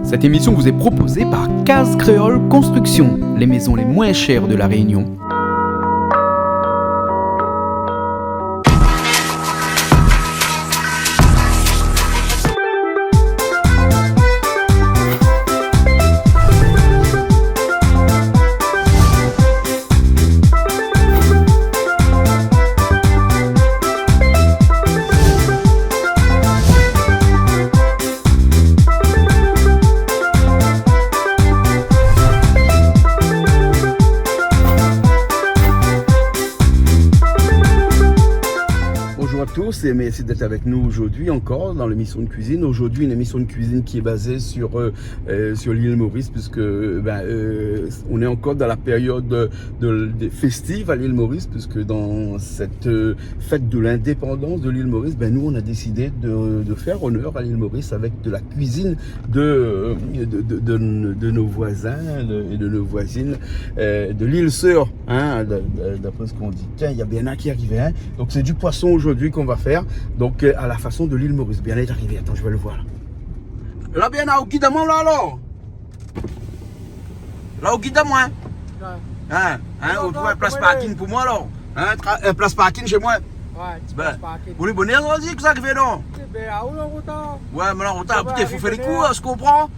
Cette émission vous est proposée par Case Créole Construction, les maisons les moins chères de la Réunion. Et merci d'être avec nous aujourd'hui encore dans l'émission de cuisine. Aujourd'hui, une émission de cuisine qui est basée sur l'île Maurice, puisque on est encore dans la période des festive à l'île Maurice, puisque dans cette fête de l'indépendance de l'île Maurice, nous on a décidé de faire honneur à l'île Maurice avec de la cuisine de nos voisins et de nos voisines de l'île Sœur, d'après ce qu'on dit. Tiens, il y a Bénin qui est arrivé, donc c'est du poisson aujourd'hui qu'on va faire. Donc à la façon de l'île Maurice. Bien est arrivé, attends, je vais le voir là. Là bien là, au guide à moi là alors. Là au guide à moi. On trouve un place parking pour moi alors. Un place parking chez moi. Ouais, pour les bonnets, on dit que ça arrive non. Ouais, mais là on t'a il faut faire les coups, je comprends.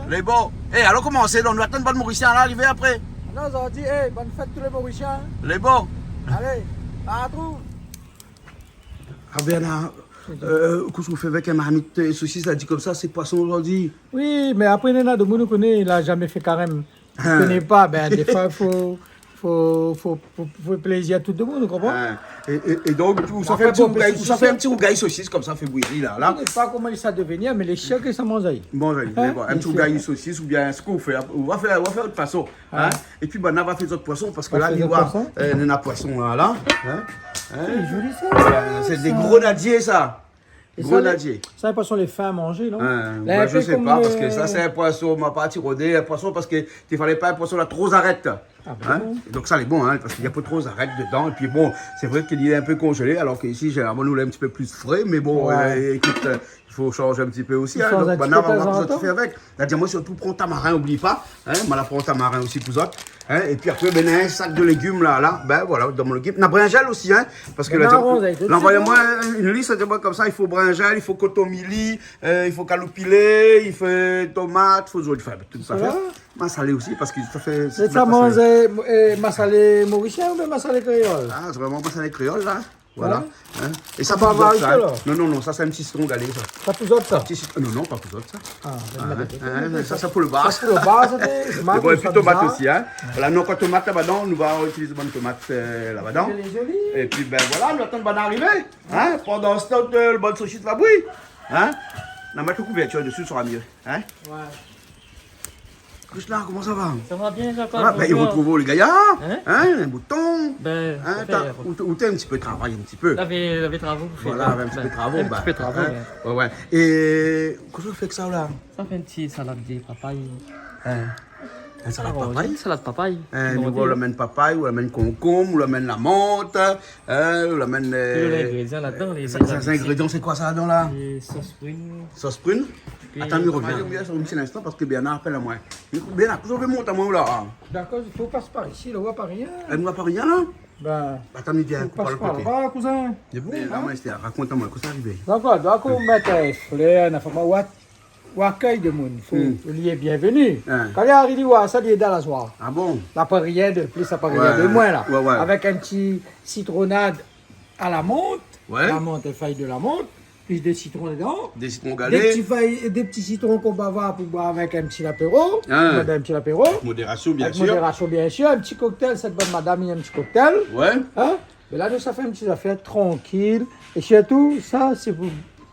Les bons. Alors comment c'est? On doit attendre bonne Mauricien là arriver après. Non, ils ont dit, bonne fête tous les Mauriciens. Les bons. Allez, à tout. Ah bien là, qu'est-ce qu'on fait avec un marmite et saucisse, ça dit comme ça, c'est poisson aujourd'hui. Oui, mais après, il y en a de nous connaît, il n'a jamais fait carême. Il ne connaît pas, des fois, il faut plaisir à tout le monde, vous comprenez? Et donc, ça fait un petit rougail saucisse comme ça, fait bouillir là. Je ne sais pas comment ça devenir, mais les chiens qui sont mangés. Bon, un petit rougail saucisse ou bien ce qu'on fait, on va faire de toute façon. Et puis, on va faire d'autres poissons parce que là, il y a un poisson là. C'est joli ça. C'est des grenadiers ça. Grenadier. Ça, c'est un poisson les fins à manger, non? Je ne sais pas, parce que ça, c'est un poisson, ma partie rodée, un poisson parce qu'il ne fallait pas un poisson là trop arrête. Donc ça, il est bon, parce qu'il y a pas trop arrête dedans. Et puis bon, c'est vrai qu'il est un peu congelé, alors qu'ici, généralement, nous, on est un petit peu plus frais, mais bon, écoute, il faut changer un petit peu aussi. Donc maintenant, on va voir ce que tu fais avec. Là, dis-moi surtout, prends tamarin, n'oublie pas. Moi, la prends tamarin aussi pour autres. Et puis après, un sac de légumes là, voilà, dans mon légume. La brinjelle aussi, parce que là, envoyez-moi une liste, comme ça, il faut brinjelle, il faut cotomili, il faut caloupilé, il faut tomate, il faut tout ça faire. Massalé aussi, parce que ça fait... C'est ça manger massalé mauricien ou bien massalé créole? Ah, c'est vraiment massalé créole là. Voilà. Et ça peut avoir ça. Non, ça c'est un petit citron galé ça. Ça pour autres ça? Non, pas pour autres ça. Ça c'est pour le bar. Ça c'est pour le bar, ça fait. Et puis tomate aussi, Voilà, non, quand tomate là-dedans, nous allons utiliser bonne tomate là-dedans. Et puis voilà, nous attendons d'arriver. Pendant ce temps, le bon saucisse va bouillir. On met le couverture dessus, ça sera mieux. Ouais. Krishna, comment ça va? Ça va bien, Jacob. Il retrouve les gaillards, un bouton. Où t'as un petit peu de travail, un petit peu. L'avait travaux. Voilà, un petit peu de travaux. Un petit peu de travaux. Ouais. Et qu'est-ce que tu fais que ça là? Ça fait un petit salade de papaye. Un salade papaye? Salade papaye. On l'amène papaye, on l'amène concombre, on l'amène la menthe, on l'amène... Les ingrédients là-dedans. Les ingrédients, c'est quoi ça là-dedans là? Sauce prune. Sauce prune? Attends, je reviens sur un petit instant parce que Bernard appelle à moi. Bernard, vous avez monté à moi là? D'accord, il faut passer par ici, il ne voit pas rien. Elle ne voit pas rien là? Attends, il vient. Passe par là, cousin. C'est bon? Raconte-moi, qu'est-ce qui est arrivé? D'accord, on met un fleur, on accueille de monde. Il y est bienvenu. Quand il arrive, ça il est dans la soirée. Ah bon? Ça pas rien de plus, ça pas rien de moins là. Avec un petit citronnade à la menthe. La menthe, elle faille de la menthe. Plus des citrons dedans. Des citrons galés. Des petits citrons qu'on va avoir pour boire avec un petit apéro. Un petit apéro. Modération, bien sûr. Modération, bien sûr. Un petit cocktail, cette bonne madame, il y a un petit cocktail. Mais là, ça fait une petite affaire tranquille. Et surtout, ça, c'est pour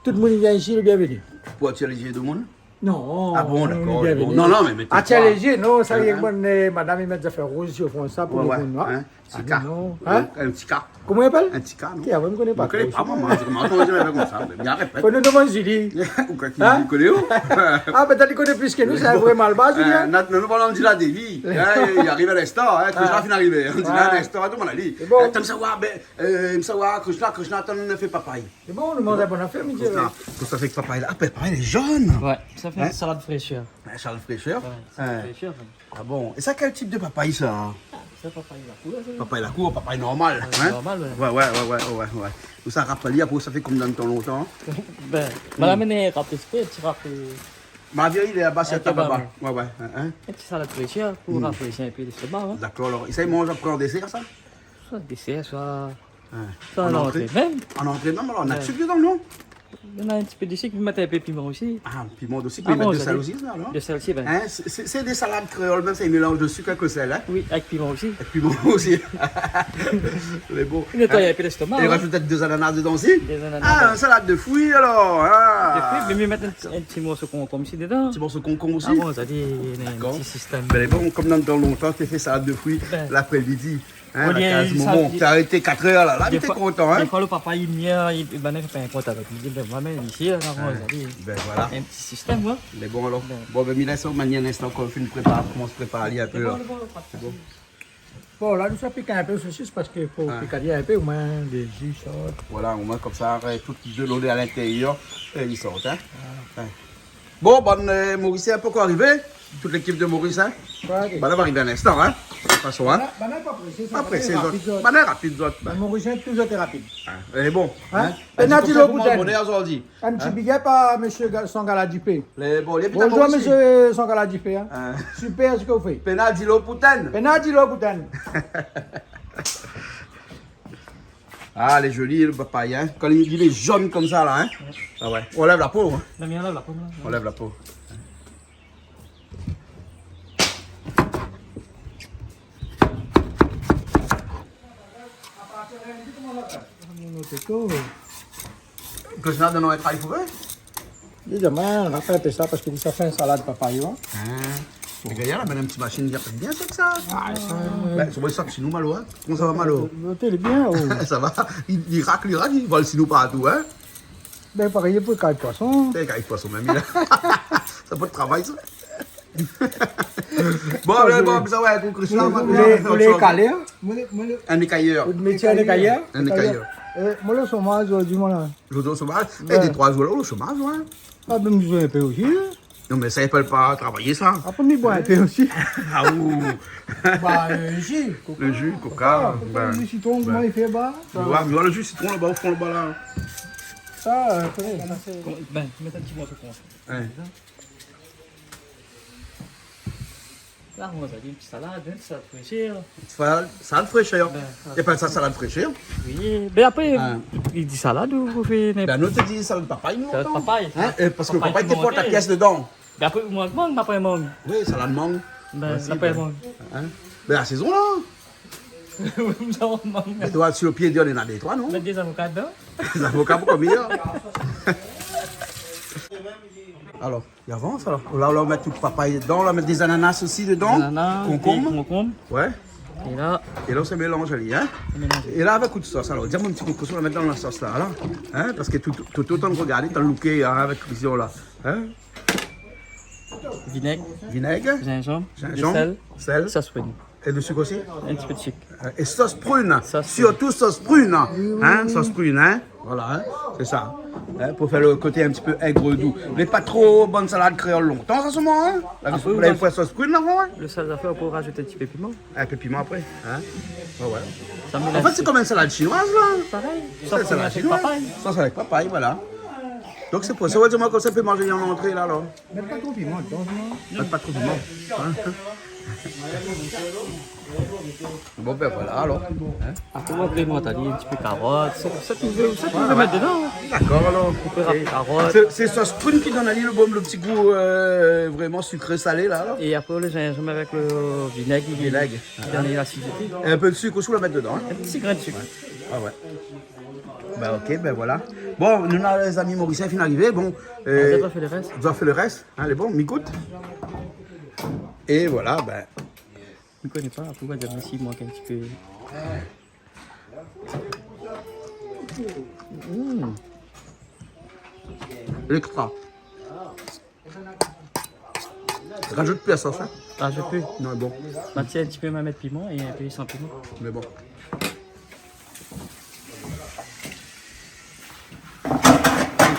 tout le monde qui vient ici, le bienvenu. Pour attirer les yeux de monde? Non. Ah bon, d'accord. Non, mais mettez pas. Attirer les yeux, non, ça y est, madame, il met des affaires roses, ils font ça pour le monde noir. Un petit cas. Un petit cas. Comment il appelle? Un petit cas, non? Qui ne connaît pas. Je ne connais pas, maman. Je m'entends jamais comme ça. Bien répète. Faut nous demander Julie. Ou quoi qu'il connaît où? Tu connais plus que nous, c'est vraiment le bas, Julien. Nous parlons de la dévie. Il arrive à l'instant, Krishna finit d'arriver. On dit là à l'instant, tout le monde a dit. Tu me savoir, Krishna, tu ne fais papaye. C'est bon, on demande à bonne affaire, mais Qu'est-ce que ça fait que papaye là? Ah, papaye, elle est jaune. Ouais, ça ça fait une salade fraîcheur. Un salade fraîcheur. Ouais, salade fraîcheur. Ah bon. Et ça, quel type de papaye ça? Ça, papaye la couleur. Papaye la cour, papaye normal. C'est normal, ouais. Ouais. Ou ça rappelle, après ça fait comme dans le temps longtemps. Ben, madame, elle est rappelée, tu rappelles. Ma vieille, il est là-bas, c'est ta papa. Ouais. Un petit salade fraîcheur pour rafraîchir un peu l'estomac. D'accord, alors. Et ça, il mange après en dessert, ça? Soit dessert, soit En en entrée. Même, En entraînement, alors on a de sucre dedans, non? on a un petit peu de sucre, vous mettez un peu de piment aussi. Ah, piment aussi, puis mettre de sel aussi, ça, non? De sel aussi, ben. Hein, c'est des salades créoles, même c'est un mélange de sucre avec le sel, hein? Oui, avec piment aussi. Et piment aussi. Les beaux. Il nettoie un peu l'estomac. Et il rajoute peut-être 2 ananas dedans aussi? Des ananas. Ah, une salade de fruits alors! Ah. Mais mieux mettre un petit morceau de concombre ici dedans. Tu morceau de concombre aussi? Ah bon, ça dit, il y a un D'accord. petit système. Ben, les bons, comme dans longtemps, tu as fait salade de fruits Ben. l'après-midi. Hein, On la dit, case ça, moment. il- Tu as arrêté 4 heures là, là, tu Des étais fois- content, hein? Des fois, le papa, il vient, il fait un compte avec lui. Il dit, ben, moi-même, ici, là, ça dit, Ben voilà. un petit système, moi. Les bons alors. Ben. Bon, ben, Mila, ça, manière un instant qu'on fait une prépare, comment on se prépare à un peu là. Bon, là, nous, ça pique un peu le saucisse parce qu'il faut piquer un peu, au moins, des jus, ça. Voilà, au moins comme ça, tout de l'eau à l'intérieur, et ils sortent, hein? Ouais. Bon, Maurice, c'est un peu quoi arrivé? Toute l'équipe de Maurice, hein? Ouais, Ben, là, va arriver un instant, hein? De toute façon, hein? ben, pas pressé, ça. Après, c'est rapide, autres. Ben, rapide, autres. Ben, mon régime, toujours est rapide. Elle est bon. Hein? Ben, Et Nathalie Lobouten. aujourd'hui. Un petit big up à monsieur Sangala Dupé. Les bons, les Bonjour, monsieur Sangala Dupé. Hein? Hein. Super ce que vous faites. Penalty Lobouten. Nathalie Lobouten. Ah, les jolis, le papaye, hein? Quand il est jaune comme ça, là, hein? Ah ouais. On lève la peau, hein? La mienne, là, la pomme, là. On lève la peau. Que je n'ai donné un travail pour eux? Dis demain, rappelle ça parce que ça fait une salade papaye. Hein? Mais regarde, là, une petite machine, il bien ça que ça. Ben, c'est vrai ça que chez nous, Malo, hein? Comment ça va, Malo? Il est bien. Ça va? Il racle, il vole chez nous partout, hein? Ben, pareil pour le caille poisson. C'est avec poisson, même, il a. Ça peut de travail, ça. Bon, ça va, pour Christian, Vous les calez? un écailleur. Vous mettez un écailleur? Un écailleur. Moi, le saumage, aujourd'hui, là. Je au chômage. Et des 3 jours là, au chômage, ouais. Ah, ben, je un peu aussi. Non, mais ça ne peut pas travailler, ça. Après, je bois un peu aussi. Ah, ouh. Bah, jus. Le jus, coca. Le jus citron, comment il fait, bah? Tu vois le jus citron là-bas, au fond, là-bas, là. Ça, ben, mets un petit morceau de Ouais. Là, on a dit une petite salade, fraîcheur. Salade fraîcheur. Ben, Il appelle ça salade fraîcheur. Oui, mais après, Ah. il dit salade ou vous faites Ben, nous, te dit salade papaye, nous. salade attends. papaye. Hein? Parce que le papaye, Papaye tu portes ta pimentée. pièce dedans. Mais après, moi, je mange, mais après, je mange. Oui, salade mangue. Ben, après, je mange. Hein? Ben, la saison, là. Mais toi, sur le pied, il y en a des, toi, non? Mettre des avocats dedans. Les avocats pour combien? Alors, il avance alors. Là, on va mettre tout le papaye dedans, on va mettre des ananas aussi dedans. Ananas, Concombre. concombre. Ouais. Et là, Et là, on se mélange, Ali, hein. on mélange. Et là, avec coup de sauce. Alors, dis-moi un petit peu de sauce, on va mettre dans la sauce là, là. Hein? Parce que tout autant de regarder, t'as looké hein, avec vision là. Hein? Vinaigre, Vinaigre, gingembre, du gingembre, sel, sauce prune. et du sucre aussi. Un petit peu de sucre. Et sauce prune, Sauce surtout sauce prune. Hein? Sauce prune, hein? Voilà, hein? C'est ça. Hein? Pour faire le côté un petit peu aigre doux. Mais pas trop bonne salade créole longtemps, ça se mange. Hein? Vous avez fait sauce prune là, ouais? Le sel d'affaire, on peut rajouter un petit peu de piment. Un peu piment après. Hein? Ouais, ouais. Ça En fait, c'est comme une salade chinoise là. pareil. C'est Sauf une qu'on salade achète chinoise. papaye. Sauce avec papaye, voilà. Donc c'est pour ça, ouais, dis-moi comment ça peut manger en entrée là, alors. Mais pas trop piment, Pas trop de piment. Hein? Bon ben voilà alors. Hein? Après, après, moi, t'as dit un petit peu de carotte. Ça, tu veux mettre dedans. D'accord alors. On peut rajouter carotte. C'est sauce prune qui donne à l'île le petit goût vraiment sucré salé là. Alors. Et après, le gingembre avec le vinaigre. Vinaigre. Qui donne l'acidité. Et un peu de sucre aussi, on la mettre dedans. Hein? Un petit grain de sucre. Ah ouais. Ben ok, ben voilà. Bon, nous là, les amis mauriciens finissent d'arriver. Bon, On a fait le reste. on doit faire le reste. Hein, les bons, m'écoute. Et voilà, ben. Je ne connais pas. Après, on va dire ici, il manque un petit peu. L'extra. Rajoute plus la sauce, hein? Ah, je peux. Non, mais bon. Tiens, un petit peu, mettre piment et un peu sans piment. Mais bon.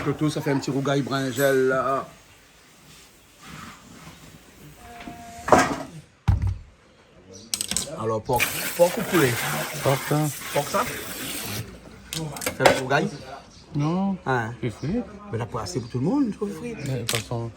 Toto, ça fait un petit rougail bringel là. alors, porc ou poulet? Porc ça. Porc ça? C'est pour gagner? Non. Hein? C'est frit. Mais là, pas assez pour tout le monde, je trouve, frère. Mais de toute façon.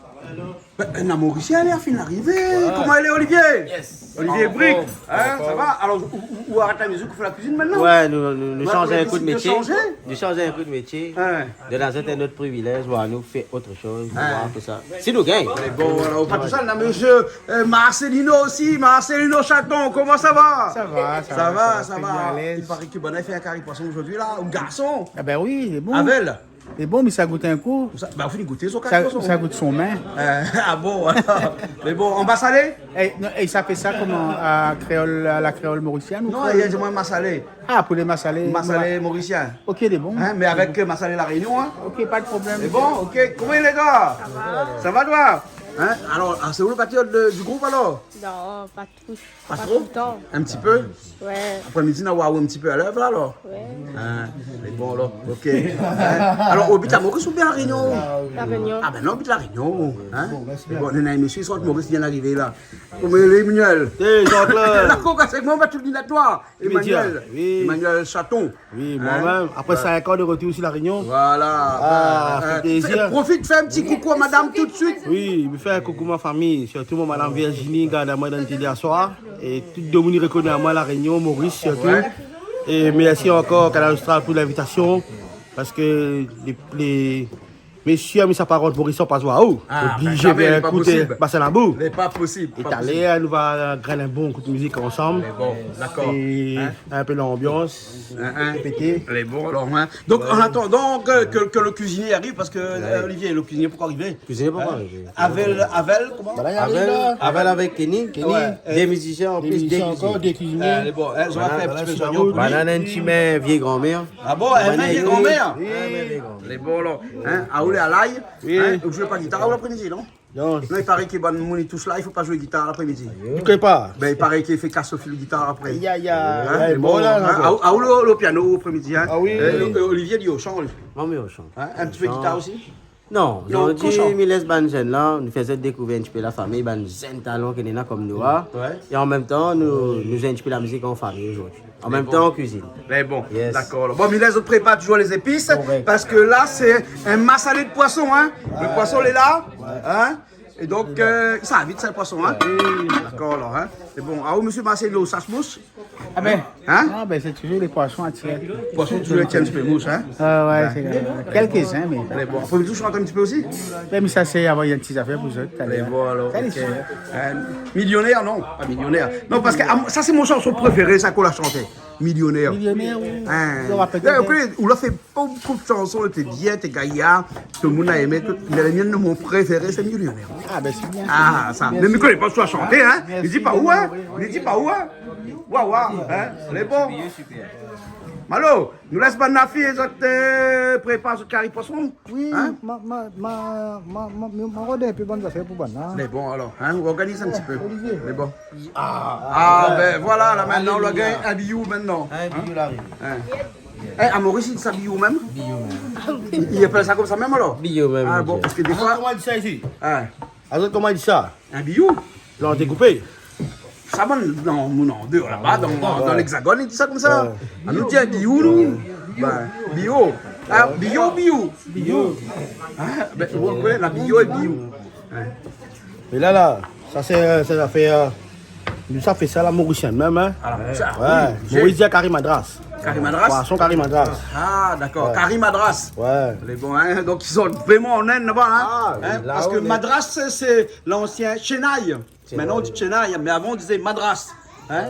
Un Mauricien, elle est fin d'arriver. Comment elle est, Olivier? Yes. Olivier Brick. Hein, ça va? Alors, où arrête la musique, vous faites la cuisine maintenant? Ouais, nous changeons un coup de métier. changer? Nous changeons un coup de métier. Hein. De dans un notre privilège, voir nous faire autre chose, voir tout ça. Si nous gagnons. Mais bon, alors, pas tout ça, là, monsieur Marcelino aussi, Marcelino Chaton, comment ça va? Ça va, Ça va, ça bien va. à l'aise. Il paraît que Bonnet fait un carré poisson aujourd'hui, là, au garçon. Ah ben oui, il est bon. Avel. Il est bon, mais ça goûte un coup. Bah, vous goûter son carré poisson. Ça goûte son main. Ah bon, alors. Mais bon, on va saler? Et ça fait ça comment à la créole mauricienne ou Non, quoi? il y a du moins massalé. Ah, pour les massalés. Massalé mauricien. Ok, il est bon. Hein, mais avec massalé la Réunion, hein. Ok, pas de problème. C'est bon, ok. Comment il est, gars? Ça va, toi? Hein? Alors, c'est où le patriote du groupe, alors? Non, pas tout. Pas Pas trop? tout le temps. Un petit peu? Ouais, Après-midi, on va un petit peu à l'œuvre, alors? ouais. Hein? Mais bon, alors, ok. Hein? Alors, au but à Maurice ou bien à la Réunion? La Réunion. Ah ben non, au but de la Réunion. Hein? Mais bon, on a un monsieur, soit que Maurice vient d'arriver, là. Comment il est, Emmanuel? Hey, Jean-Claude. La coca, c'est moi, tu le dis à toi. Emmanuel. Oui. Emmanuel Chaton. Oui, Hein? moi-même. Après 5 ans de retour aussi la Réunion. Voilà. Ah, fait plaisir. Profite, fais un petit coucou à madame tout de suite. Oui, je fais un coucou à ma famille, surtout mon madame Virginie, garde à moi dans le télé à soir. Et tout le monde reconnaît à moi la Réunion, Maurice surtout. Ouais. Et merci encore Canal Austral pour l'invitation. Parce que les messieurs, mis sa parole, Maurice, on passe voir. Ah, Obligé ben, jamais, de c'est pas écouter possible. Bassanabou. C'est pas possible. Et pas possible. allez, nous va grainer un bon coup de musique ensemble. Bon, d'accord. Et Hein? un peu l'ambiance. Hein? Pété. Elle est bon alors. Hein? Donc en attendant que le cuisinier arrive, parce que Olivier, le cuisinier, pourquoi arriver? Cuisiner pourquoi Avel, comment? Avel avec Kenny. Kenny, Ouais. des musiciens en plus, des encore des cuisiniers. Elle est bon. Hein? Je vais faire un petit peu d'oignon. Banane, un petit main, vieille grand-mère. Ah bon, elle vient des grand-mères. Oui. Elle est bon alors. Hein? À où à l'ail? Oui. Hein? Vous jouez pas guitare l'après-midi, non? Non, Non, il paraît qu'il y a bon tous là, il faut pas jouer guitare l'après-midi. tu connais pas. Ben, il paraît qu'il fait casse au fil de guitare après. Il y a... Hein? Ouais, bon, là, hein? À où le piano après-midi? Hein? Ah oui. Olivier dit au chant, lui. Non, mais on chante. Hein? Un petit peu de guitare aussi? Non, Non, on qu'on chante. dit, Miles Banjen là, nous faisons découvrir un petit peu la famille, ben, un talent qui est là comme nous. Hein. Ouais. Et en même temps, nous un petit peu la musique en famille aujourd'hui. En même temps, on cuisine. Mais bon, Yes. d'accord. Bon, Miles, on prépare toujours les épices, Correct. parce que là, c'est un massalé de poisson, hein. Le poisson, il est là, hein. Et donc, ça va vite, c'est le poisson, hein. D'accord, alors, hein. C'est bon. Ah, où, monsieur Marcelo, ça se mousse? Ah ben, Hein? ah ben c'est toujours les poissons à tirer. Poisson, tu le tiens un petit peu mousse, hein. Ah ouais, c'est quelques-uns, mais... Elle est bon. Après, vous chantez un petit peu aussi? Mais ça, c'est avoir une petite affaire pour eux. Elle est bon, alors. Allez, ok. Millionnaire, non, pas millionnaire. Non, parce que ça, c'est mon chanson préférée, ça qu'on l'a chanté. Millionnaire. millionnaire ou... Hein. Il y aura peut-être... On l'a fait pas beaucoup de chansons, t'es bien, t'es gaillard, tout le monde a aimé. Mais la mienne, mon préféré, c'est Millionnaire. Ah ben c'est bien. Ah, ça. Ne me connais pas soit chanter, hein. Ne dis pas où, hein. Ne dis pas où, hein. Waouh, hein. Elle est bon. Malo, nous laisse pas la fille, prépare ce carré poisson. Oui, Hein? ma rôde est un peu bonne affaire pour Bana. Mais bon, alors, hein, on organise un petit peu. Olivier. Mais bon. Ah, ben voilà, là maintenant, on va gagner un billou maintenant. Hein. Eh, à Maurice, il s'habille où même? Il appelle ça comme ça même alors? Bio même. Ah bon, parce que des fois. Comment on dit ça ici? Hein, Comment on dit ça? un billou? Là, on découpé. Ça va non, deux là-bas, dans l'hexagone, il dit ça comme ça. On nous dit un billou, nous. Ben, bio. Ah, bio. Bio. Ah, ben, vous connaissez la bio et bio. Mais là, ça c'est ça fait. Nous, ça fait ça la Mauricienne même, hein? Alors, ça, Ouais. oui, Maurice dit à Karim Madras. Karim Madras. Poisson Karim Madras. Ah, d'accord. Karim Madras. Ouais. Les bons, hein? Donc ils sont vraiment en Inde là-bas, hein? Ah, oui, Hein? là, Parce que on est- Madras, c'est l'ancien Chennai. Maintenant on dit Chennai, mais avant on disait Madras. Hein?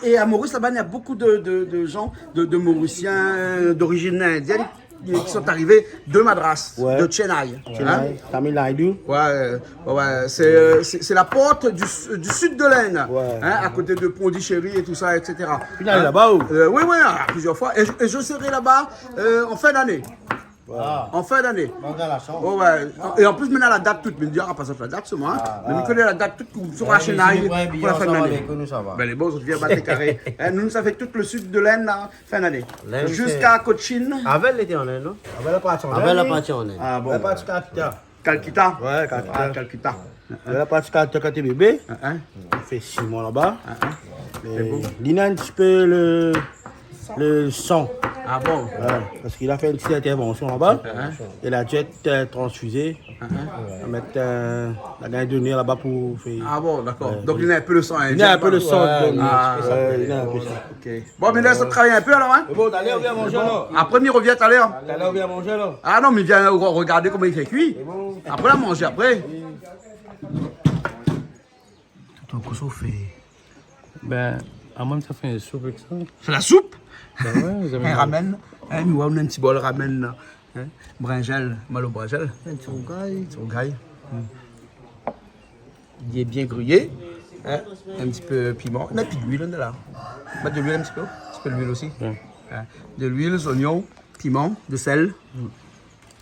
Et à Maurice, là-bas, il y a beaucoup de gens, de Mauriciens d'origine indienne qui sont arrivés de Madras, Ouais. de Chennai. Hein? Tamil Nadu. Ouais, c'est la porte du sud de l'Inde, Ouais. hein, à côté de Pondichéry et tout ça, etc. Puis là, là-bas où? Oui, plusieurs fois. Et je serai là-bas en fin d'année. En fin d'année. On a la chance. Oh, ouais. Et en plus, maintenant la date toute, mais me dira pas ça la date seulement. Hein. Mais je connais la date toute sur la Chennai pour la fin de l'année. Ça va. Ben, les bons, on devient battre les carrés. Hein, nous, ça fait tout le sud de l'Inde, là, fin d'année. L'Inde, Jusqu'à Cochin. Avel était en Inde, non? Avel la partie en Inde. Avel la partie en Inde. Ah bon. La partie Calcutta. Calcutta. Ouais, Calcutta. Ah, Calcutta. La partie Calcutta quand t'es bébé. Hein? On fait 6 mois là-bas. Il a un petit peu le sang. Ah bon? Ouais, parce qu'il a fait une petite intervention là-bas. Et la jet transfusée. On va mettre la gagne de nez là-bas pour faire. Ah bon, d'accord. Donc il a un peu le sang. Il a un peu le sang. Il a un peu ça. Ok. Bon, mais là, ça travaille un peu alors, hein? Bon, t'allais, on vient manger alors. Après, il revient tout à l'heure. T'allais, on vient manger alors. Ah non, mais il vient regarder comment il fait cuit. Après, la manger après. Tout un coup, fait. Ben, à moi, ça fait une soupe avec ça. C'est la soupe? Ben ouais, vous avez Un ramen. Hein, mais ouais, on a un petit bol ramen là. Hein? Brinjel, mal au brinjel. Un petit rougail. Petit rougail. Il est bien grillé. Hein? Un petit peu piment. On a un peu d'huile, on est là. Mettre de l'huile un petit peu d'huile aussi. Ouais. Hein? De l'huile, oignons, piment, de sel.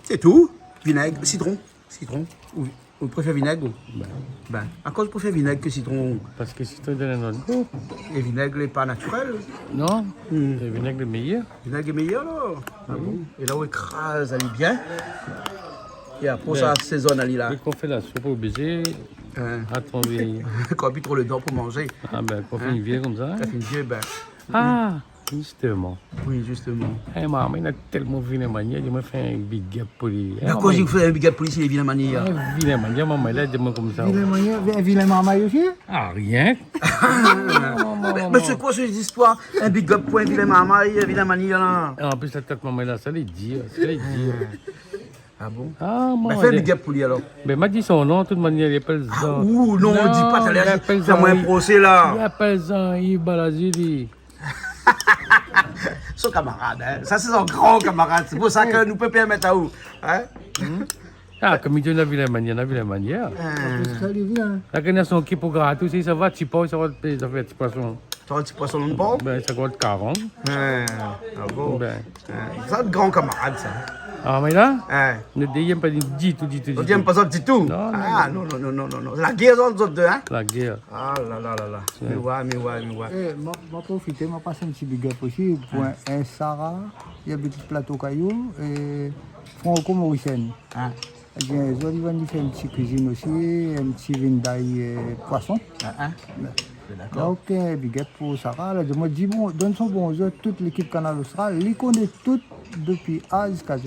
C'est tout. Vinaigre, citron. Citron. Ou vous préférez vinaigre? Ben, à cause je préfère vinaigre que citron. Parce que si tu donnes un autre. Et vinaigre n'est pas naturel. Non, le vinaigre est meilleur. Vinaigre est meilleur là. Ah bon? Et là, on écrase, elle est bien. Et après, ça assaisonne, elle est là. Dès qu'on fait la soupe au baiser, attends, Quand on plus trop le dent pour manger. ah ben, qu'on fait une vieille comme ça. Ça fait une vieille, ben. Ah, justement. Oui, justement. Eh, maman, il a tellement vu les manières, il m'a fait un big gap pour lui. D'accord, j'ai fait un big policier, les vilains manières. Un vilain manière, maman, il a dit moi comme ça. Un vilain marmaille aussi? Ah, rien. Mais c'est quoi cette histoire? Un big up pour un vilain marmaille, un vilain manière là. En plus, la tête maman là, ça les dit. Ça les dit. Ah bon? Ah, moi. Ben, fais un big up pour lui alors. Ben, m'a dit son nom, de toute manière, il appelle ça. Ouh, non, on dit pas, t'as il l'air. appelle Fais-moi un Jean-Yves. procès Il là. appelle Jean-Yves Balazili. Son camarade, hein. Ça c'est son grand camarade. C'est pour ça que nous pouvons permettre à où. Hein? Ah, comme il dit, on a vu la manière, on a vu la manière. Ça lui vient. La connaissance qui pour gratter aussi, ça va, tu pas, ça va te payer, ça fait un petit poisson. Tu as un petit poisson dans le bord? Ben, ça coûte 40. Ah bon? Ben. C'est un grand camarade ça. Ah, mais là, Hein? ne dégueule pas du tout. On dit pas ça du tout. Non, non, Ah non. La guerre entre les deux, hein? La guerre. Ah là. Mais ouais. Je profite, je passe un petit big up aussi pour un Sarah, il y a un petit plateau caillou et franco-mauricienne. Ah. Eh bien, Zolivan fait une petite cuisine aussi, un petit vin d'ail poisson. D'accord. Donc, big up pour Sarah. Là, je me dis, bon, donne son bonjour à toute l'équipe Canal Austral, les connaît toutes depuis A jusqu'à Z.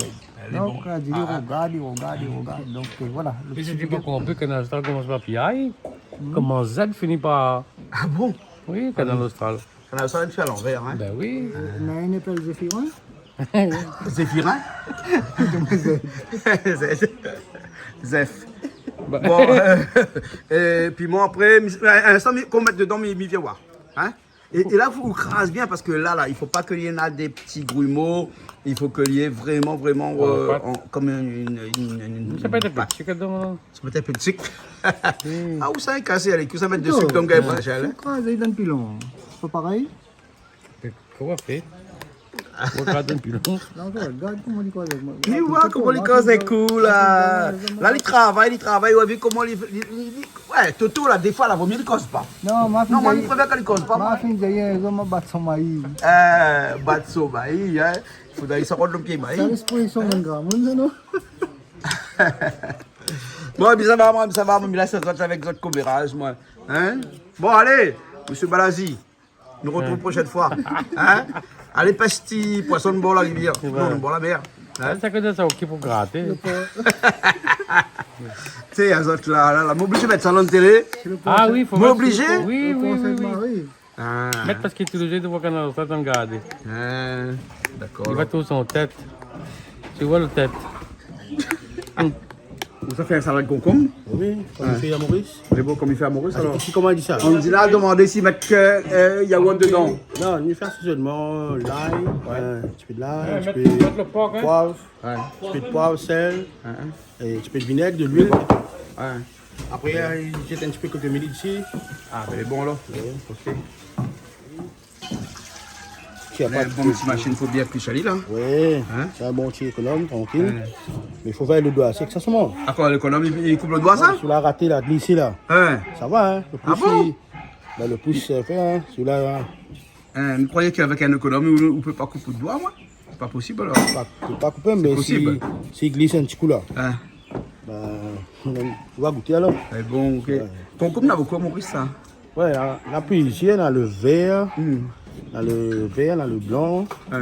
Donc, elle dit, regarde. Donc, voilà. le Et petit je dis big pas up. qu'on peut, Canal Austral commence par Piaille. Comment Z finit par. Ah bon? Oui, Canal Austral. On a ça fait à l'envers, hein? Ben oui. Mais il appelle Zéphirin. Zéphirin? Zef. Bah. Bon, et puis moi après, un instant qu'on mette dedans, mais viens voir. Hein? Et là, il faut craser bien parce que là, il ne faut pas qu'il y ait des petits grumeaux. Il faut qu'il y ait vraiment, comme une Ça peut être un pâte. petit dedans. Ça peut être un peu de sucre. Ah, où ça est cassé, allez, que ça mette de sucre dans le gars, Rachel. Crasé dans le pilon. C'est pas pareil? Comment fait? Regarde un peu. Non, regarde comment il croise. Tu vois comment les causes est cool là. Là, il travaille, on a vu comment il. Ouais, Toto là, des fois, là, vaut mieux, il ne cause pas. Non, ma fille. Non, moi, je préfère qu'il ne cause pas. Ma fille, d'ailleurs, ils ont battu son maïs. Batso, maïs, hein. Il faudrait qu'il se rende le pied, maïs. Ça l'exposition d'un gramme, non? Bon, mais ça va, mais là, ça doit être avec votre commérage, moi. Hein? Bon, allez, monsieur Balazi, nous retrouvons prochaine fois. Hein? Allez, pasti, poisson de bord la rivière. Non, bord la mer. Hein? Ça connaît ça, ok, pour gratter. Tu sais, les autres là, m'obliger de mettre ça dans la télé. Ah oui, faut M'obliger? Oui. Oui. Ah, Mettre parce qu'il est obligé de voir Canal Austral dans le garder. d'accord. Il va tout son tête. Tu vois le tête. Ça fait un salade de concombre. Oui, comme il fait à Maurice. C'est beau comme il fait à Maurice alors. Ici, comment il dit ça? On dit là, demander s'il met que yaourt dedans. Non, il fait assaisonnement, l'ail, un petit peu de l'ail, un petit peu Mettre le porc, de hein. poivre, Ouais. un petit peu de poivre, sel, et un petit peu de vinaigre, de l'huile. Ouais. Après, il jette un petit peu de coquemille ici. Ah, ben, c'est bon là. Ok. Qui a Là, pas bon, petite machine, faut bien plus chali là. Oui, Hein? c'est un bon petit économe, tranquille. Mais il faut faire le doigt sec, ça se mange. Ah, quoi, l'économie, il coupe le doigt ça? Sur la ratée, là, glissé là, Hein? ça va, hein. Le pouce, bon? le pouce fait, hein. Celui-là, Vous croyez qu'avec un économie, on ne peut pas couper le doigt, moi? C'est pas possible alors. tu peux pas couper, mais possible. s'il glisse un petit coup là, Hein? tu vas goûter alors. C'est bon, ok. Concombre, n'a beaucoup à Maurice ça. Ouais, on a plusieurs, on a le vert, on a le vert, on a le blanc. Ouais.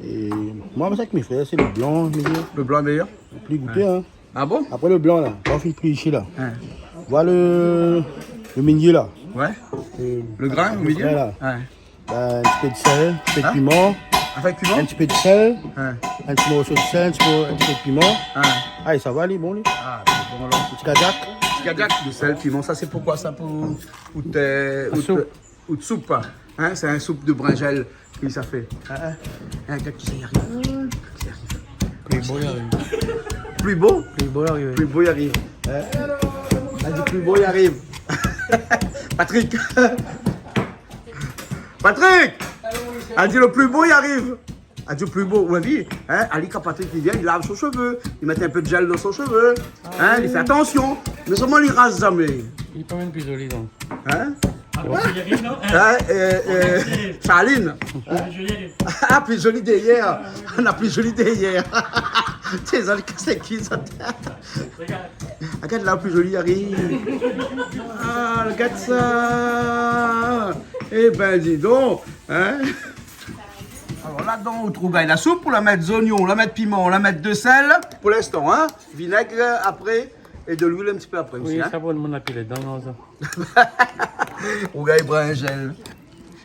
Et moi, avec mes frères, c'est le blanc, Le blanc meilleur. plus goûté. Hein. Ah bon? Après le blanc, là, on fait plus ici, là. Ouais. Voilà le milieu, là. Ouais. Le grain au milieu? Là. Ouais. Un petit peu de sel, un petit peu de Hein? piment, Avec piment? un petit peu de sel, Ouais. un petit morceau de sel, un petit peu de piment. Ouais. Ah, et ça va, les bons, les. Ah, c'est bon alors. Un petit kajak. Kajak, du sel, piment, ça c'est pourquoi ça pour ou de soupe. Hein, c'est un soupe de brinjelle que ça fait. Un gars qui y arrive. Plus beau, il arrive. Plus beau? Plus beau, il arrive. Plus beau y arrive. Hein? On a dit plus beau y arrive. Patrick. Patrick. A dit le plus beau y arrive. A dit le plus beau. Vous avez hein? Ali quand Patrick il vient, il lave son cheveu. Il met un peu de gel dans son cheveu. Hein? Il fait attention. Mais seulement il rase jamais. Il est pas même plus joli, donc. Hein? Hein, Charline. Ah, plus joli d'hier. On a plus joli d'hier. T'es dans le c'est qui ça? Regarde là, plus joli arrive. Ah, regarde ça. Eh ben, dis donc. Hein? Alors là-dedans, on trouve la soupe pour la mettre d'oignon, la mettre piment, la mettre de sel. Pour l'instant, hein? Vinaigre après et de l'huile un petit peu après aussi. Oui, Hein? ça va, mon appel est dans ça. Rougail Bringel.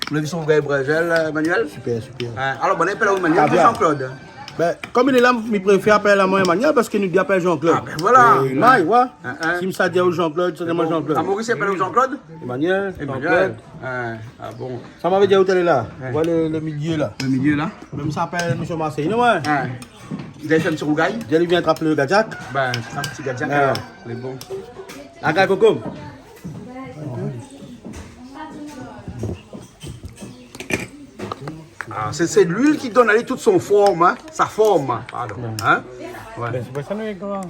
Vous avez vu son Rougail Bringel, Manuel? Super, super. Alors, bon, on appelle où Manuel? Caviar. Jean-Claude. Ben, comme il est là, je préfère appeler la moyenne manière parce qu'il nous appelle Jean-Claude. Ah, ben voilà. Là, ouais. Hein. Si je dis au Jean-Claude, c'est moi Jean-Claude. Ah, Maurice appelle où Jean-Claude? Emmanuel, Emmanuel. Jean-Claude. Ah bon. Ça m'avait dit où elle est là. Voilà le milieu là. Le milieu là? Même ça s'appelle M. Marseille, non, ouais. Ah. Vous avez fait un petit rougail? J'ai vient attraper le gajak. Ben, un petit gadiac Ah. alors. C'est bon. La gaille coco. Ah, c'est de l'huile qui donne allez, toute son forme, hein? Sa forme, pardon. Hein? Ouais. Ben, c'est pas ça, nous, est gras.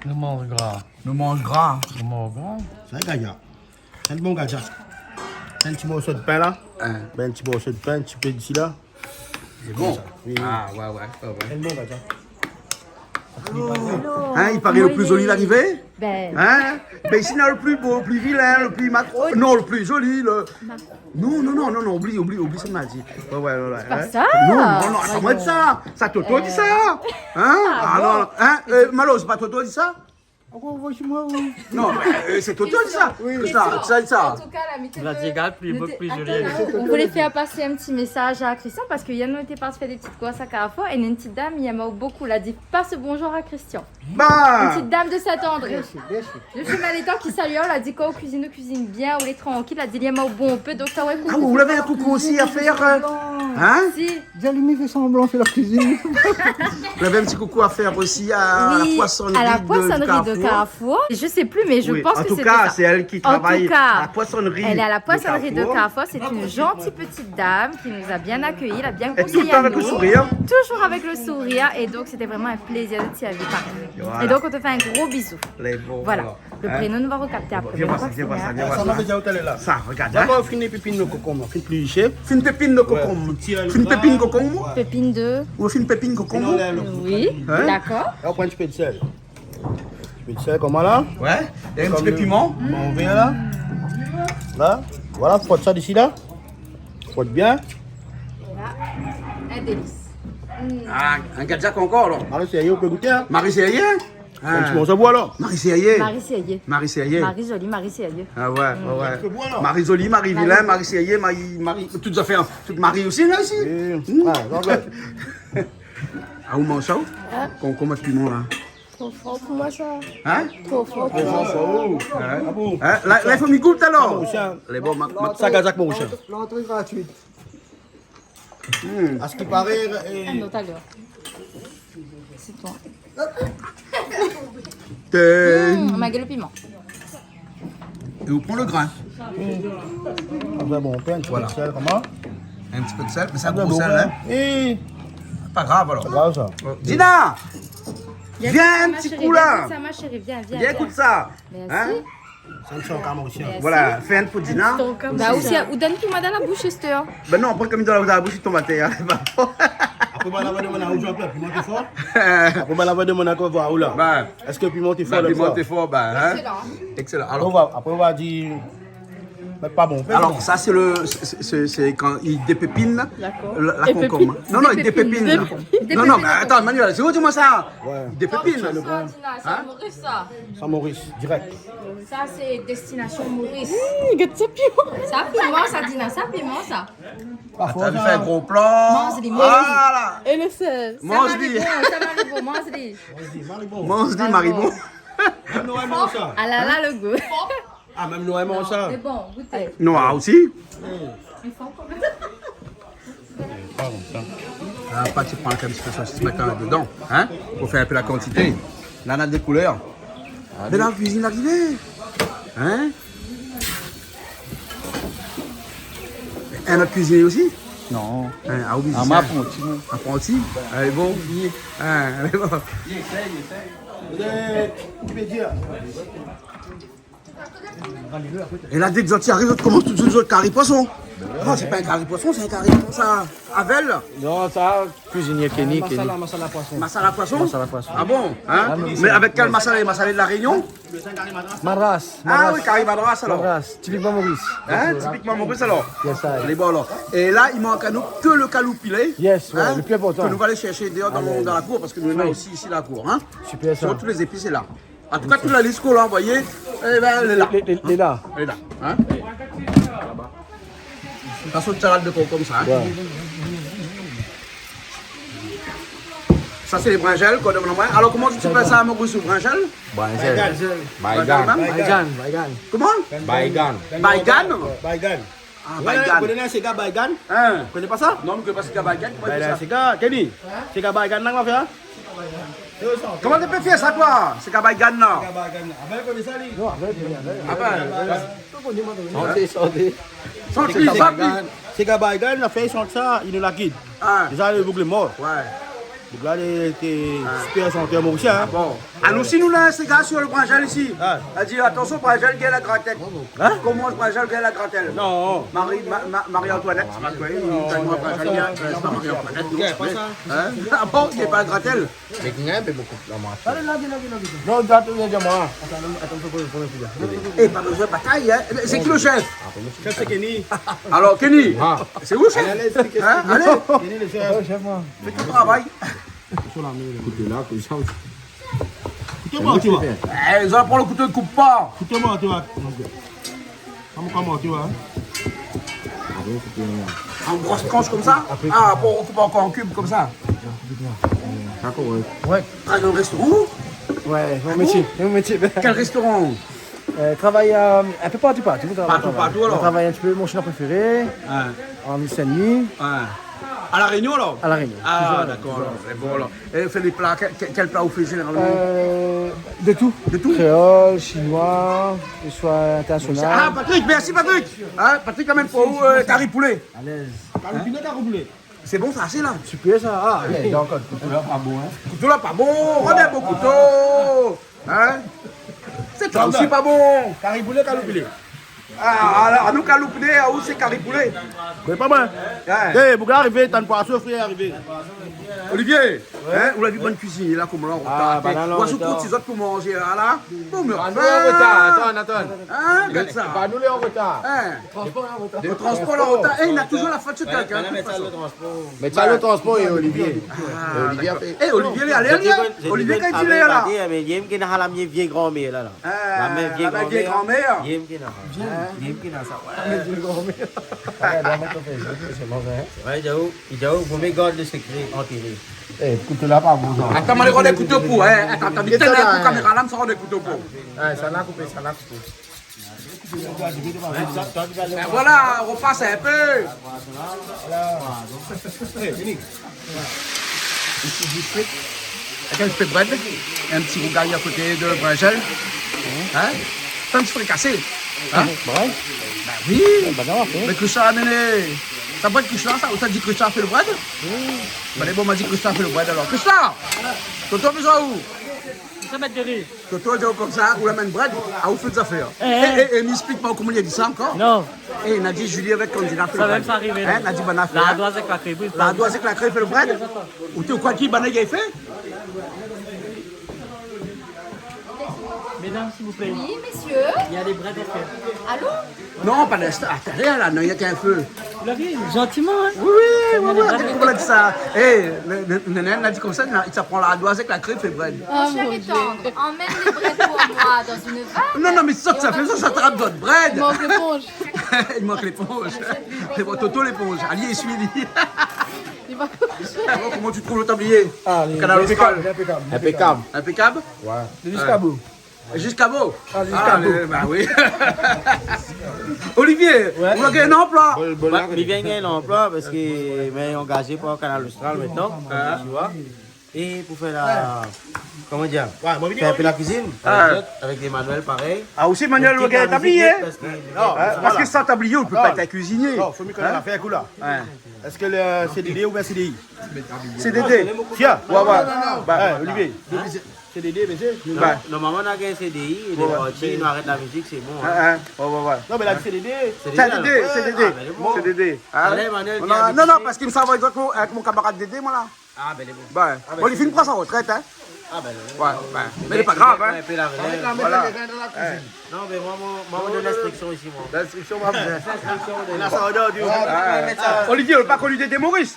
Nous mange gras. Nous mange gras. Nous mange gras. C'est un gajak. C'est un bon gajak. Un petit morceau de pain là. Hein. Ben, un petit morceau de pain, un petit peu d'ici là. C'est bon. Oui. Ah, ouais. C'est un bon gajak. Hein, il paraît le plus joli l'arrivée? Ben, Hein? Ben ici, on a le plus beau, le plus vilain, le plus non, le plus joli, le... Non, oublie, ça m'a dit. Ouais. pas hein? ça. Non, ça m'a dit ça. Ça Toto dit ça. Hein? Ah non, hein? Malo, c'est pas Toto dit ça? Non, c'est Toto dit ça. Oui. Ça dit ça. en tout cas, l'amitié La Zégale, plus beau, plus joli. on voulait faire passer un petit message à Christian parce que Yann était parti faire des petites courses à Carrefour et une petite dame, il aime beaucoup, elle a dit passe bonjour à Christian. Une Bah! petite dame de Saint-André. Le chemin d'étang qui salue, elle a dit qu'on cuisine bien, on est tranquille, elle a dit il y a un bon peu, donc ça ouais. Ah, vous l'avez un coucou aussi à faire? Hein? Si. Jalimi fait semblant, fait leur cuisine. Vous avez un petit coucou à faire aussi à la Oui, poissonnerie à la de poissonnerie de Carrefour. Je sais plus, mais je Oui, pense en que tout c'était cas, ça. c'est elle qui travaille à la poissonnerie. Elle est à la poissonnerie de Carrefour. Carrefour. C'est une gentille petite dame qui nous a bien accueillis, elle a bien Et tout le conseillé temps à avec nous. le sourire. Toujours avec le sourire. Et donc, c'était vraiment un plaisir de t'y inviter. Voilà. Et donc, on te fait un gros bisou. Les beaux, Voilà. Le Hein? prénom, nous va recapter après. Viens Mais voir ça, je viens crois voir ça, que viens c'est voir Ça ça. m'avait dit où elle est là. Ça, regarde. Hein? D'abord, fin des pépines de concombre, fin plus léger. Fine pépine de cocombe. Fine pépine cocombe. bien. Pépine 2. Ou fine pépine cocombe. Oui, Hein? d'accord. Là, on prend un petit peu de sel. Un petit peu de sel, comment là? Ouais. Et un petit Comme peu le piment. piment vert là. Là. Voilà, frotte ça d'ici là. Frotte bien. Un délice. Ah, un gadjac encore, alors. Marie, c'est on peut goûter, hein? Marie Serrier. Un petit morceau de bois alors. Marie Serrier. Marie Sérieux. Marie Serrier. Marie jolie, Marie Sérieux. Ah ouais. peu de bois, alors. Marie Jolie, Marie Vilain, Marie Serrier, Marie. Toutes affaires. Toutes Marie aussi, là, ici. Ah, Jean-Claude. Ah, où mange ça? Comment de piment, là? Trop fort pour moi, ça. Hein? Trop fort. Ah bon? Hein? Là, il faut m'y goûter, alors. Mauricien. Les bons, Ça, Gazak Mauricien. L'entrée gratuite. À ce qui paraît. Un autre alors. C'est toi. On m'a le piment. Et vous prenez le grain. Bon, on peut un petit peu de sel, comment? Un petit peu de sel, mais c'est un Bon, gros sel, hein. Et. Pas grave, alors. Grave ça. Dina! Viens un Ma petit chérie, coup, là. viens, ma chérie, viens. Viens, écoute ça. Merci. Hein? Ça me fait encore Mauricien. Voilà, fais un peu de Dina. Bah aussi, ou donne-moi dans la bouche, Esther. Ben non, après comme il doit dans la bouche, il tombe à terre. Après, on va demander où tu as piment est fort. Après, on va demander qu'on va où là. Ben, Est-ce que le piment est fort ben, le piment soir? est fort, ben, hein. Excellent. Excellent. Après, on va dire. Mais pas bon. Alors, ça, c'est quand il dépépine D'accord. la Et concombre. pépine. Non, non, il dépépine. là. Dépépine. Non, non, mais attends, Manuel, c'est où dis-moi ça? Ouais. Il dépépine. Ça, Dina, c'est à Maurice, ça. Sans Maurice, direct. Ça, c'est destination Maurice. Regarde ça, piment. Ça piment, ça, Dina. Ça piment, ça. T'as vu faire un gros plan. Mange-les, Voilà. Et le sel. Mange-les. Ça Maribon, mange-les. Mange-les, Maribon. Même nous aimons ça. Ah là là, le goût. Ah, même nous aimons ça. Mais bon, goûtez. Noir aussi. Ils font quand même. Ah, pas tu prends un petit peu de saucisse maintenant dedans, hein, pour faire un peu la quantité. Là, on a des couleurs. Mais dans la cuisine arrivée, hein. Un autre cuisinier aussi? Non. Hein, ah oui, Ah, c'est ma ça. apprenti. Apprenti? Elle est bon. Hein, elle est bon. Qui veut dire? Et là, dès que tu arrives, tu commences tout de suite le carré poisson. Non, c'est pas un carré poisson, c'est un carré ça. Avel, Non, ça, cuisinier Kenny. Masala poisson. masala poisson. Masala poisson. Ah bon? Hein? Mais avec quel masala? Masala de la Réunion? Madras. Ah oui, carré madras alors. Madras. Typiquement Maurice. Hein? Typiquement Maurice alors. Yes, I. Les bons alors. Et là, il manque à nous que le caloupilé. Yes, ouais, le plus important. Que nous allons aller chercher dehors dans la cour parce que nous avons aussi ici la cour. Hein? Super ça. Sur tous les épices, c'est là. En tout cas, toute la liste qu'on a envoyée, eh ben, elle est là. Les là. Elle est là. Hein? Ça saute salade de concombre comme ça. Hein? Ça, c'est les brinjelles qu'on donne en main. Alors, comment tu fais ça à Maurice ou brinjelle? Baïgan. Comment? Baïgan. Baïgan? Baïgan. Ah, Vous Baïgan. connaissez ces gars Baïgan? Hein? Vous connaissez pas ça? Non, mais que parce qu'il y a Baïgan, comment tu fais ça? C'est gars, Kenny. C'est gars Baïgan, là, on va faire? Comment tu peux faire ça, toi? C'est qu'à Baïgan, non? Avec connaissez ça, lui? Non, avec. Ah ben, Sortez. sans plus, sans plus. C'est gars Baïgan, il a fait son ça, il nous la guide. Ah, Déjà, le boucle est mort. ouais. Donc là, il était super santé mauricien. Bon. Ah, nous aussi, nous, là, ces gars sur le brinjel ici. Ah. Elle dit, attention, brinjel, gagne la gratelle. Hein? Comment le brinjel gagne la gratelle? Non. Marie-Antoinette, c'est pas quoi? Moi, brinjel, c'est pas Marie-Antoinette. Il n'y a pas ça. Hein? Ah bon, il n'y a pas la gratelle? Non, attends, moi. Eh, pas besoin de bataille, hein? C'est qui le chef? Chef, c'est Kenny. Alors, Kenny, c'est où le chef? Allez, expliquez. Hein? Allez, Kenny, le chef. fais ton travail. Écoutez-moi, tu vois. Eh, ils ont prendre le couteau de coupe pas. Écoutez-moi, tu vois. Comment, tu vois. En grosse tranche comme ça? Ah, bon, on coupe encore en cube comme ça. Ouais. Ah, dans le restaurant? Ouais, mon métier. Quel restaurant? Travaille un peu partout. Partout, alors. On travaille un petit peu, mon chien préféré, Ah, en Seine-Nuit, ah. À la Réunion alors? à La Réunion. Ah d'accord, alors, c'est bon alors. Et fait des plats, quel plat vous faites généralement? De tout. De tout? Créole, chinois, soit Ah international. Patrick, merci Patrick. Hein, Patrick quand même pour vous, curry poulet. À l'aise. Caroupine, caroupine. C'est bon ça, c'est là. Super ça. Ah, il y a encore le couteau là, pas bon. Couteau là pas bon, on a un beau couteau. Hein? C'est toi aussi pas bon. Cariboulet, caroupine. Ah, à nous caloupiner, à où c'est curry poulet? Mais pas mal. Ouais. Eh, vous arrivez, t'as une poisson frère arrivé. Olivier, hein, vous l'avez vu bonne cuisine là, comme là, on Ah, retard. bah non, non, Voici retard. pour pour manger là. Bon, me Attends. Hein, regarde ça. Pas nous les en retard. Hein? Transport en retard. Le transport là, retard. Eh, il a toujours la faute sur quelqu'un. de toute façon. Mais tu as le transport et Olivier. Ah, Olivier a d'accord. fait. Eh, Olivier, allez, Olivier, quand il est là. Mais Yem qui n'a la mienne vieille grand-mère là. Ah, La même la vieille vieille grand-mère. grand-mère. Yem qui n'a. Yem qui n'a ça. Ouais, j'avoue, vous me gardez le secret enterré. Eh, couteau là, pas bon. Attends, on va des couteaux pour. Attends, vite, là, pour caméra là, on sort des couteaux pour. Ça l'a coupé, ça l'a coupé. Et voilà, on repasse un peu. Ici, du frites. Avec un petit peu de bread. Un petit rougail à côté de brinjel. Hein? Un petit fruit cassé. Hein? Ouais. Ben oui. Bah non, fait. Mais Christian a amené. Ça peut être Christian, ça? Ou t'as dit Christian a fait le bread? Ben les bons m'a dit Christian a fait le bread alors. Christian! Tonton besoin où? ça mettre de rire. Que toi, tu es comme ça, ou la main bread, à où fait des affaires. Et m'explique-moi comment il a dit ça encore. Non, Et il a dit Julie avec candidat. ça va même s'arriver. Hein, il a dit bonne affaire. La ardoise avec la crème. La doise avec la crème fait le bread. Ou tu quoi qui banane il a fait? Mesdames, s'il vous plaît, Oui, messieurs. il y a des breads à faire. Allô? Non, pas l'instant. Attends, là, non, il y a qu'un feu. Vous l'avez gentiment, hein? Oui, oui, oui, comment on a dit ça? Eh, le néné a dit comme ça, il s'apprend la doise avec la crème fait le bread. Mon cher et tendre, emmène les breads pour moi dans une vanne. Non, non, mais c'est ça que ça fait, ça attrape d'autres bread. Il manque l'éponge. Il manque l'éponge. C'est bon, Toto l'éponge. Ali est suivi. Il va Bon, comment tu trouves le tablier? Ah, Canal Austral. Impeccable. Impeccable? Ouais. Jusqu'à bout. Jusqu'à beau? jusqu'à bout. Bah oui. Olivier, vous avez un emploi? Il vient gagner l'emploi parce qu'il est engagé pour le Canal Austral maintenant, tu vois. Et pour faire la. Comment dire? Faire un peu la cuisine avec des manuels pareils. Ah, aussi Manuel, vous avez un tablier? Parce que sans tablier, on ne peut pas être cuisinier. Non, il faut mieux connaître l'affaire, coup là. Est-ce que le CDD ou bien CDI? CDD. Tiens, Ouais, ouais. bah, Olivier. CDD, monsieur? Normalement, on a gagné CDI, il est parti, il arrête la musique, c'est bon. Ouais. Non, mais la CDD. CDD. Allez, Manuel, Non, non, parce qu'il me savait exactement avec mon camarade Dédé, moi là. Ah, ben, il est bon. Bah, bon, il finit par sa retraite, hein. Ah, ben, Ouais. Mais il n'est pas grave, hein. un peu la relève. Voilà. Non, mais moi, on donne l'instruction ici, moi. L'instruction va bien. La soda, du Olivier, le pas connu Dédé Maurice.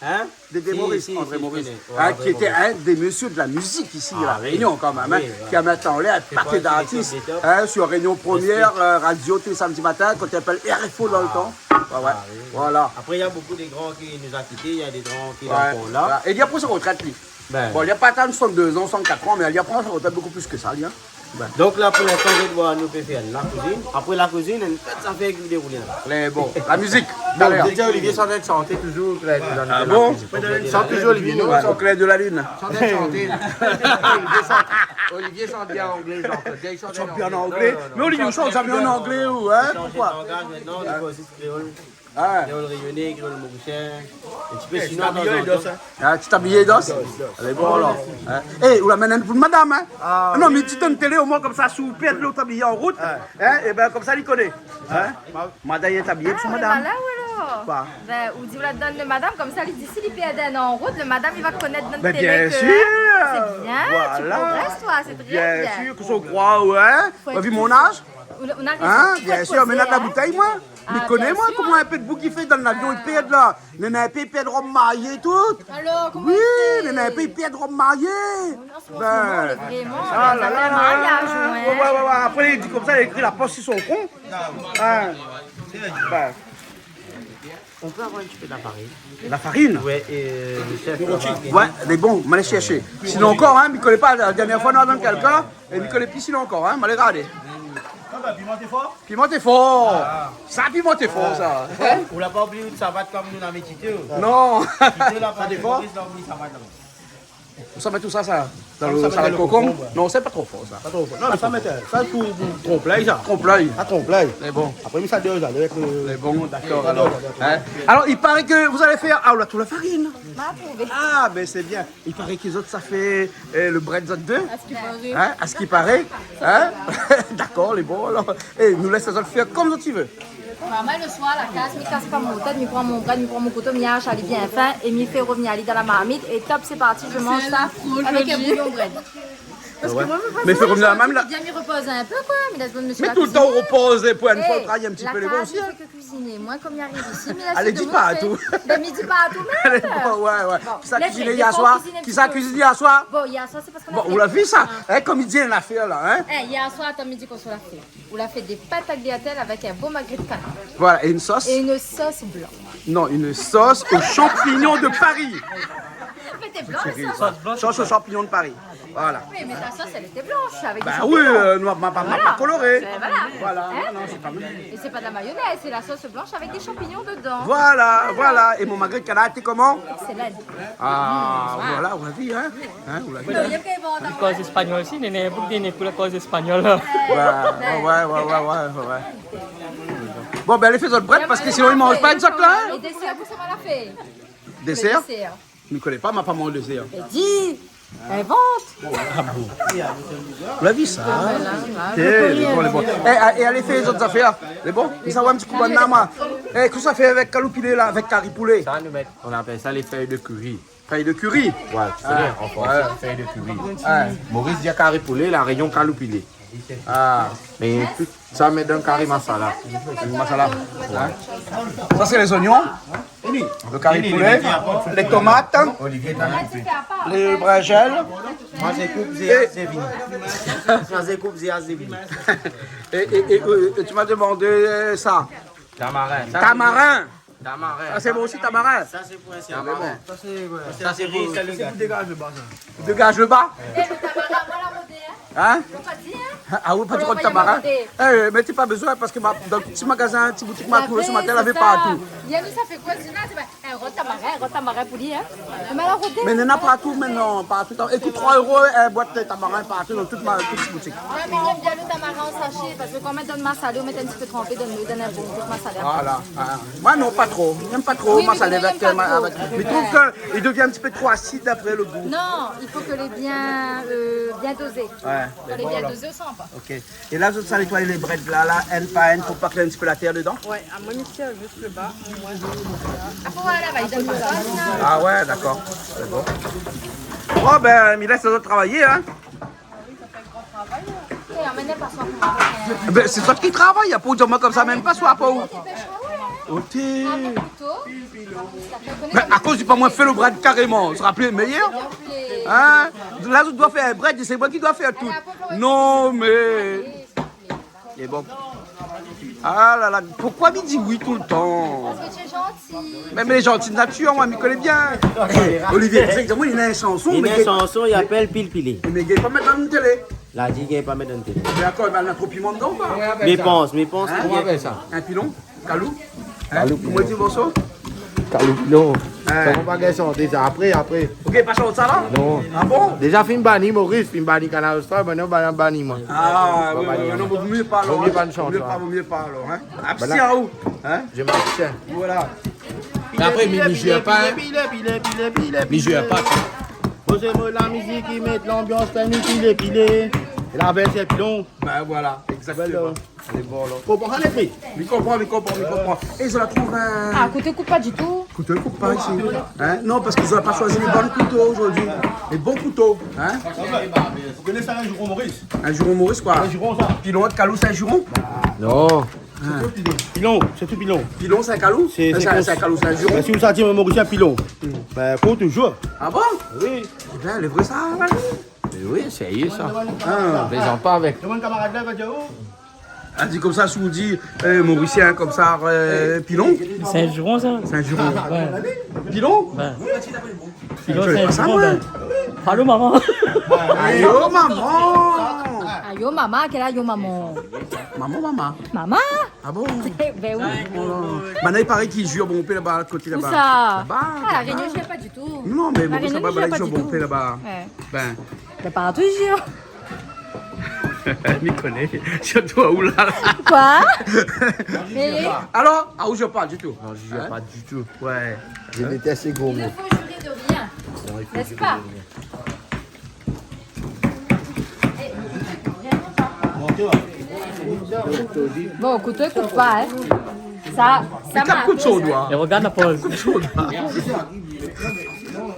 Hein? Dédé Si, Maurice, si, André si, Maurice, je connais. hein, Ouais, qui était André un des messieurs de la musique ici à La oui. Réunion quand même, hein, Oui, qui a maintenant là un paquet pas d'artistes l'équipe des tops. hein, sur Réunion Première, radio tous les samedis matins, quand il appelle RFO dans le temps. Ouais. Voilà. Après, il y a beaucoup de grands qui nous ont quittés, il y a des grands qui Ouais. sont encore là. Et il y a pour sa retraite, lui. Ben, Bon, il n'y a pas tant de 62 ans, 64 ans, mais il y a pour sa retraite beaucoup plus que ça, lui. Hein. donc là, pour l'instant, je vais devoir nous faire la cuisine. Après la cuisine, ça fait dérouler là. Mais bon, la musique, derrière. Déjà, Olivier s'en est chanté toujours. Ah bon? Chante toujours Olivier, nous. Au clair de la lune. Olivier chante bien en anglais, genre. Chante bien en anglais. Mais Olivier, on chante jamais en anglais ou, hein? Pourquoi? Maintenant, il faut aussi créole. Ah, Créole rayonné, créole mauricien. Un petit peu chinois dans habillé le d'os, temps. hein, tu t'habillais d'os? Elle est bon alors. Eh, ou la mène pour madame, hein? Ah, non, mais tu t'en télé au moins comme ça, sous perdre l'autre habillé en route. Hein? Et ben comme ça, il connaît. Hein? Madame est habillée pour madame. Là ou alors? Quoi? Ben, ou dit vous la donne le madame, comme ça, il dit s'il perd en route, le madame il va connaître notre Ben, télé. bien que- sûr. C'est bien, tu Voilà. progresses toi, c'est très Bien bien. sûr que son croit, ouais. Faut T'as être vu mon âge? On arrive Hein? sur- Bien très sûr, mais là, posé, la hein. bouteille, moi. Mais Ah, connais moi bien sûr. comment un peu de bout qui fait dans l'avion, il perd là. N'est un peu il perd de robe mariée et tout. Alors, comment Oui, il fait? n'est un peu il perd de robe mariée. En ce moment, on est vraiment, Ah on là a là fait un là. mariage, Ouais. Après, il dit comme ça, il écrit la poste sur son front. Hein. Ben, On peut avoir un petit peu d'appareil. la farine. Ouais, et le chef. Ouais, elle est bon, m'allez chercher. Sinon encore, hein, il connaît pas, la dernière fois, on a donné quelqu'un, et il connaît plus sinon encore, hein, m'allez regarder. Piment est fort. Ça, piment est fort, ça. Hein? On l'a pas oublié de savate comme nous l'avons quitté. Non. Quitté la part des fort? Maurice, là, on dit savate là-bas. Ça met tout ça, dans le salade de concombre. Non, c'est pas trop fort, ça. Non, mais ça met ça pour trompe-l'œil, ça. Trompe-l'œil. Ça trompe-l'œil. C'est bon. Après, ça deux, là, avec le. C'est bon, d'accord, alors. Hein? Alors, il paraît que vous allez faire. Ah, on a tout la farine. M'a approuvé. Ah, ben c'est bien. Il paraît qu'ils autres, ça fait le bread zot 2. à ce qui paraît. Hein, à ce qui paraît. Hein? D'accord, les bons, alors. Et nous laisse les autres faire comme tu veux. Maman, le soir, la casse, je casse pas mon tête, je prends mon bread, je prends mon couteau, je hache, elle est bien fin, et je fais revenir Ali dans la marmite, et top, c'est parti, je mange ça trop avec un joli. bouillon bread. Parce que moi, Mais fais revenir la même là. Bien, me reposer un peu, quoi, mais laisse-moi monsieur Mais la tout le temps, on cuisiner. repose pour une fois, Hey, on travaille un petit la peu les bons casse, aussi. je Hein? fais que cuisiner, moi, comme il arrive ici, mais là, Allez, dis pas à tout. Ben, mais dis pas à tout, Allez, même. bon, ouais. Bon, Qui ça laisse cuisiné les hier pauvres soir? cuisiner un Qui petit ça peu. cuisiné hier soir? Bon, hier soir, c'est parce qu'on a Bon, fait. on l'a vu ça. Hein, comme il dit, une affaire là. Hein? Hier soir, attends, midi qu'on se l'a fait. On l'a fait des pâtes tagliatelles avec un beau magret de canard. Voilà, et une sauce? Et une sauce blanche. Non, une sauce aux champignons de Paris. Mais t'es blanche, la sauce. Sauce aux champignons de Paris. Voilà. Oui, mais ta sauce, elle était blanche, avec des Bah champignons. oui, m'a pas Voilà. coloré. Ben voilà. Voilà, Hein? non, c'est pas mal. Et c'est pas de la mayonnaise, c'est la sauce blanche avec des champignons dedans. Voilà. Et mon magret de canard était comment? Excellent. Ah, voilà, on l'a vu, hein? On l'a vu. Il y a qu'à voir dans La cause espagnole aussi, il y a beaucoup de pour la cause espagnole. Ouais. Bon, ben allez, fais votre bread parce que sinon, il mange pas de ça là. Et dessert, vous, ça m'a la fait. Dessert? Le dessert. Je ne connais pas ma femme en dessert. Mais dis, Elle vente. Vous l'avez vu ça? Et allez faire les autres affaires. C'est bon? Ça va un petit coup de nama. Qu'est-ce que ça fait avec caloupilé là, avec curry poulet? Ça, on appelle ça les feuilles de curry. Feuille de curry. Ouais, tu connais, en français, feuilles de curry. Maurice dit carré poulet, la réunion caloupilé. Ah, Mais tout ça met dans carré masala. masala. Ça c'est les oignons, le curry poulet, les tomates, les brinjelles. Moi, j'écoute Zéazévini. Moi, j'écoute Zéazévini. Et tu m'as demandé ça. Tamarin. Tamarin. Tamarin. Ah, c'est bon aussi tamarin. Ça, c'est pour un tamarin. Ça, c'est pour Dégage le bas. Eh, le tamarin, voilà mon dé, hein. Hein? Faut pas dire, hein. Ah oui, pas trop de tamarin. Mais tu n'as pas besoin parce que dans le petit magasin, un petit boutique m'a trouvé ce matin, elle avait partout. Yannou, ça fait quoi, Zina? C'est pas un gros tamarin pour dire, hein. Mais alors, Mais il y en a partout maintenant, partout. Et tout 3 € une boîte de tamarin partout dans toute petite boutique. Ouais, mais j'aime bien le tamarin en sachet parce que quand on met dans le massalé, on met un petit peu trempé, donne un bon goût massalé. Voilà. Moi non, pas trop. J'aime pas trop Oui, mais massalé moi, avec. j'aime pas trop. Mais je trouve qu'il devient un petit peu trop acide après le goût. Non, il faut que les bien dosés. Ouais. Quand les bien dosés, on sent pas. Ok. Et là, ça nettoie les breads là, N par N, pour pas qu'il y ait un petit peu la terre dedans. Ouais, à moi, ici, juste le bas. Ah, voilà, bah, il donne pas ça. Ah ouais, d'accord. C'est bon. Oh ben, il laisse les autres travailler, hein. Et emmenez pas ça pour moi. Ben, c'est toi qui travaille, pour dire moi comme ça, même pas soit pas où. Ok. Mais à cause du pas moi fait le bread carrément, se rappeler meilleur. Hein? Là, je dois faire un bread, c'est moi qui dois faire tout. Non, mais. Il est bon. Ah là là, pourquoi il dit oui tout le temps? Parce que tu es gentil. Mais les gentils de nature, moi, je me connais bien. Olivier, exactement, il a une chanson. Il mais y a une chanson, il appelle Pile Pilé. Mais il ne pas mettre dans une télé. La dit qu'il ne pas mettre dans une télé. D'accord, il a trop piment dedans ou pas? Mais pense, Comment on ça? Un pilon? Calou? Calou. Comment tu dis ça? Non, ça va pas chanter ça après. Ok, pas chanter ça là? Non. Ah bon? Déjà, film banni, Maurice, film banni Canal Star, maintenant, banni, moi. Ah, oui, non, vaut mieux pas alors. Vaut mieux pas une chanson. Vaut mieux pas alors. Hein? Abstiens où? Hein? Je m'abstiens. Voilà. Mais après, mais je joue pas. Mais je joue pas. Posez-moi la musique qui met l'ambiance, t'as mis pilé. Et la verse est pilon. Ben voilà, exactement. C'est bon, là. Comprends les prix? Il comprend. Et je la trouve un. Ah, couteau coupe pas du tout. Couteau ne coupe pas ici. Hein? Non, parce qu'ils n'ont pas choisi les bons couteaux aujourd'hui. Les bons couteaux. Hein? Vous connaissez ça, un juron Maurice? Un juron Maurice quoi? Un juron, ça? Pilon de Calou, c'est un juron? Non. Pilon, c'est tout pilon. Pilon, c'est un Calou? C'est un Calou, c'est un juron? Ben, si vous sentez un Mauricien pilon, ben, faut toujours. Ah bon? Oui. Eh bien, les vrais ça, là. Oui, c'est ça. Ah. Je plaisante pas avec. Demande camarade là, va dire où? Ah, dit comme ça, si on dit Mauricien comme ça, pilon? C'est un juron, ça? C'est un juron. Ouais. Pilon? Ouais. Pilon, c'est un juron. Allô, maman? Yo, maman! Ah, yo maman, quelle a yo maman? Maman. Maman? Ah bon? Ben oui. Maintenant, il paraît qu'il joue bon paix là-bas, à côté Où là-bas. ça? Là-bas. Ah, la Réunion, je sais pas du tout. Non, mais La Maurice Réunion, là-bas, je sais il pas joue du bon tout. paix là-bas. Ouais. Ben. T'es pas toujours. Je m'y connais. Surtout à Oula. Quoi? Mais Alors, à où je parle du tout? Non, je joue pas du tout. Ouais. Je déteste ces gros il ne mots. faut jurer de rien. N'est-ce pas? Bon, couteau, coupe pas, hein. Ça Mais m'a. coup de son doigt. Et regarde la pause.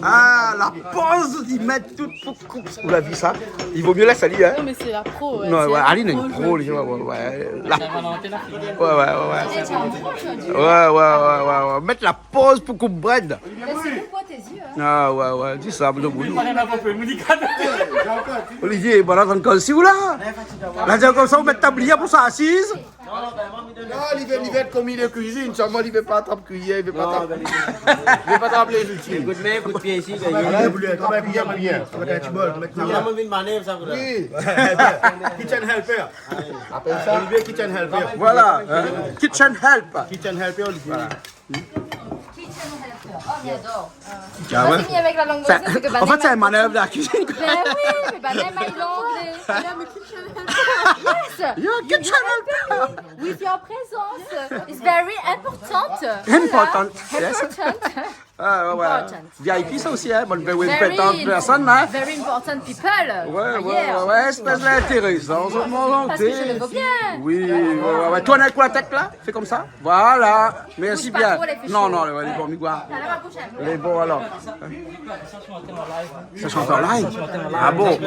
Ah, la pause, ils mettent tout pour couper. Vous l'avez vu ça? Il vaut mieux la salir, hein? Non, mais c'est la pro. Non, ouais, Aline est une pro, les gens, ouais. La... Ouais. Mettre la pause pour couper bread. C'est pourquoi tes yeux, hein. Ah, ouais, dis ça, mon boulot. Olivier, voilà, encore si vous là. Là, c'est comme ça, vous mettez tablier pour ça assise. Non, il veut être commis de cuisine, seulement il veut pas attraper cuillère, il veut pas attraper les outils. Coup de main, coup de pied ici. Voilà, il veut être comme cuillère. Avec un petit bol, avec Il y a une manœuvre, ça. Oui. Kitchen helper. Appelle ça Olivier Kitchen helper. Voilà, kitchen help. Kitchen helper, Olivier. Oh, j'adore. Ah ouais. Ce qui est avec la langue voisine, c'est que En fait, c'est une manœuvre de la cuisine. Ben oui, mais Banema il l'anglais. Yes. Yeah, kitchen help. With your presence. It's very important. Important. Yes. Important. Ah, ouais. Important. VIP, ça aussi, hein. Bonne Very, personne, hein. very important people. Ouais, espèce d'intéressant. Parce que je le vois bien. Oui, ouais. Toi, on a quoi la tête là? Fais comme ça. Voilà. Merci Bouge pas bien. trop, les fichus. Non, les bons, Migua. T'as la bouche un peu. Les bons, alors. Ça chante en live? Ah bon?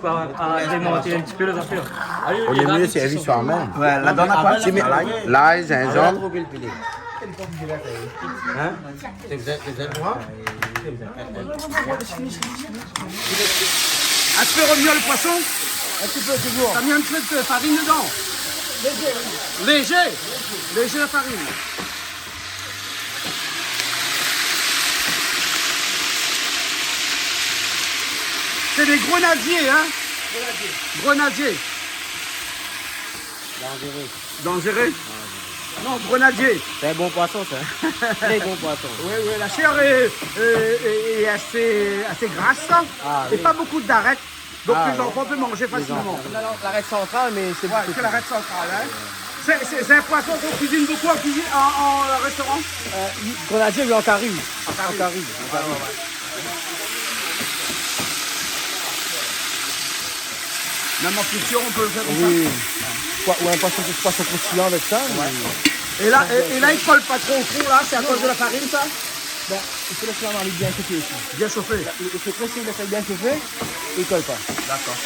Pour alimenter un petit peu les affaires. On est mieux servi soi-même. Ouais, la donne à quoi? C'est l'ail, gingembre. Hein? Vous êtes moi? Un peu revenir le poisson? Un petit peu toujours. T'as mis un peu de farine dedans? Léger la farine. C'est des grenadiers, hein? Grenadiers. Dangereux. Non, grenadier. C'est un bon poisson, ça. Très bon poisson. Oui, la chair est assez grasse. Et pas beaucoup d'arêtes. Donc les enfants peuvent manger facilement. L'arête centrale, mais c'est Ouais, c'est l'arête centrale. Hein. C'est un poisson qu'on cuisine beaucoup en restaurant. Grenadier, oui, en carré. En carré. Même en friture, on peut le faire comme ça. Ou un poisson croustillant avec ça. Et là, il colle pas trop au fond, là, c'est à cause de la farine, ça? Bon, il faut laisser la marmite bien chauffée aussi. Bien chauffé. Le secret, c'est de laisser bien chauffé, il ne colle pas. D'accord.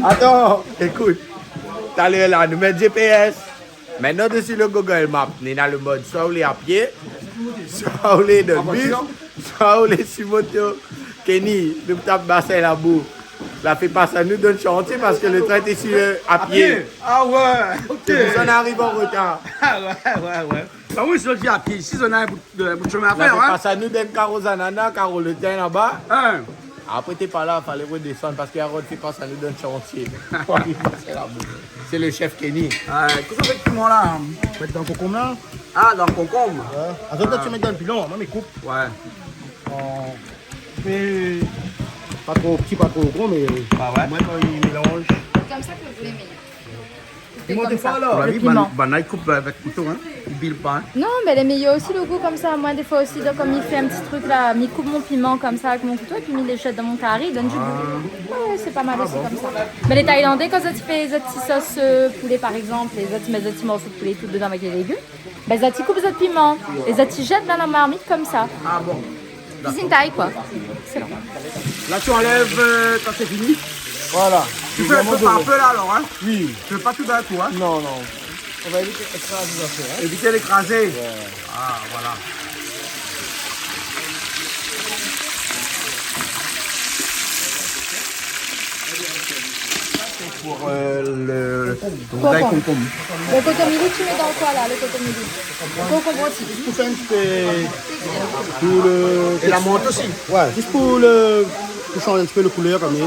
Attends, écoute. T'as l'air là, nous mettons GPS. Maintenant, dessus le Google Maps, on est dans le mode soit on est à pied, soit on est de bus, soit on est sur moto. Kenny, nous tape bassin la boue. La fait passer à nous dans le chantier parce que le train est sur à pied. Ah ouais, ok. On arrive en retard. Ah ouais. Ah oui, c'est le à pied. Ici, on a un bout de chemin à La faire, fait hein. passer à nous dans le carreau Zanana, carreau le train là-bas. Hein. Après, t'es pas là, il fallait redescendre parce qu'il y a Rod qui passe à nous dans le chantier. C'est le chef Kenny. Qu'est-ce qu'on fait avec tout le monde là? Mettre dans le concombre là. Ah, dans le concombre. Attends, toi, tu mets dans le pilon, moi, mes coupes. Ouais. Mais pas trop petit, pas trop gros, mais Ah ouais. moi, quand il mélange. Comme ça que vous l'aimez. Piment comme des ça. fois, alors. La Le vie, piment. il coupe avec couteau, hein. Il bile pas, hein. Non, mais les meilleurs aussi le goût comme ça. Moi, des fois aussi, donc, comme il fait un petit truc là, il coupe mon piment comme ça avec mon couteau et puis il les jette dans mon carré, il donne du goût. Ouais, c'est pas mal aussi comme ça. Mais les Thaïlandais, quand ils font les petits sauces poulet par exemple, les petits morceaux de poulet tout dedans avec les légumes, ben ils coupent les piment, ils jettent dans la marmite comme ça. Ah bon. Cuisine thaï quoi. Excellent. Là, tu enlèves quand c'est fini. Voilà. Tu fais un peu là alors, hein. Oui. Tu fais pas tout d'un coup, hein. Non. On va éviter d'écraser les affaires. Éviter d'écraser. Ah, voilà. Pour le concombre. Le cotomili, tu mets dans quoi là, le cotomili? Le concombre aussi. Pour faire un petit peu. Pour le. Et la menthe aussi. Ouais, juste pour le. Pour changer un petit peu de couleur comme ça.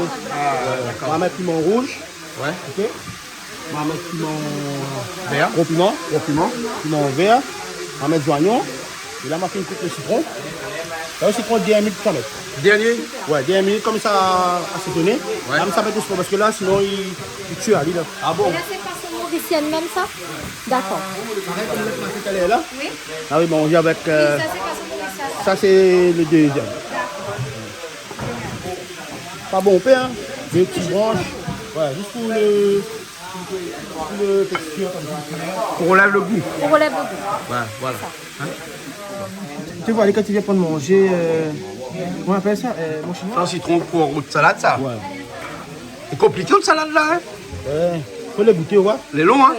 On va mettre piment rouge. Ouais. Ok. On va mettre piment Vert. gros piment. Piment. Piment vert. On va mettre du oignon. Et là, on va faire une coupe de citron. Là, le citron, 10 minutes pour mettre. Dernier. Ouais, 10 minutes comme ça à assaisonner. Ouais. Là, ça va être doucement parce que là, sinon, il tue à l'île. Ah bon. Et là, c'est façon mauricienne même ça? D'accord. Pareil comme le pâté qu'elle est là. Oui. Ah oui, bon, on vient avec. Ça, c'est façon mauricienne. Ça, c'est le deuxième. Pas bon, hein. Deux petites branches. Ouais, juste pour le texture comme ça. Pour relève le goût. On relève le goût. Ouais, voilà. Tu vois, quand tu viens prendre manger, on appelle ça, mon chinois. Sans citron pour route salade, ça. Ouais. C'est compliqué une salade là, hein. Ouais. Faut les goûter, ouais. Les longs, hein.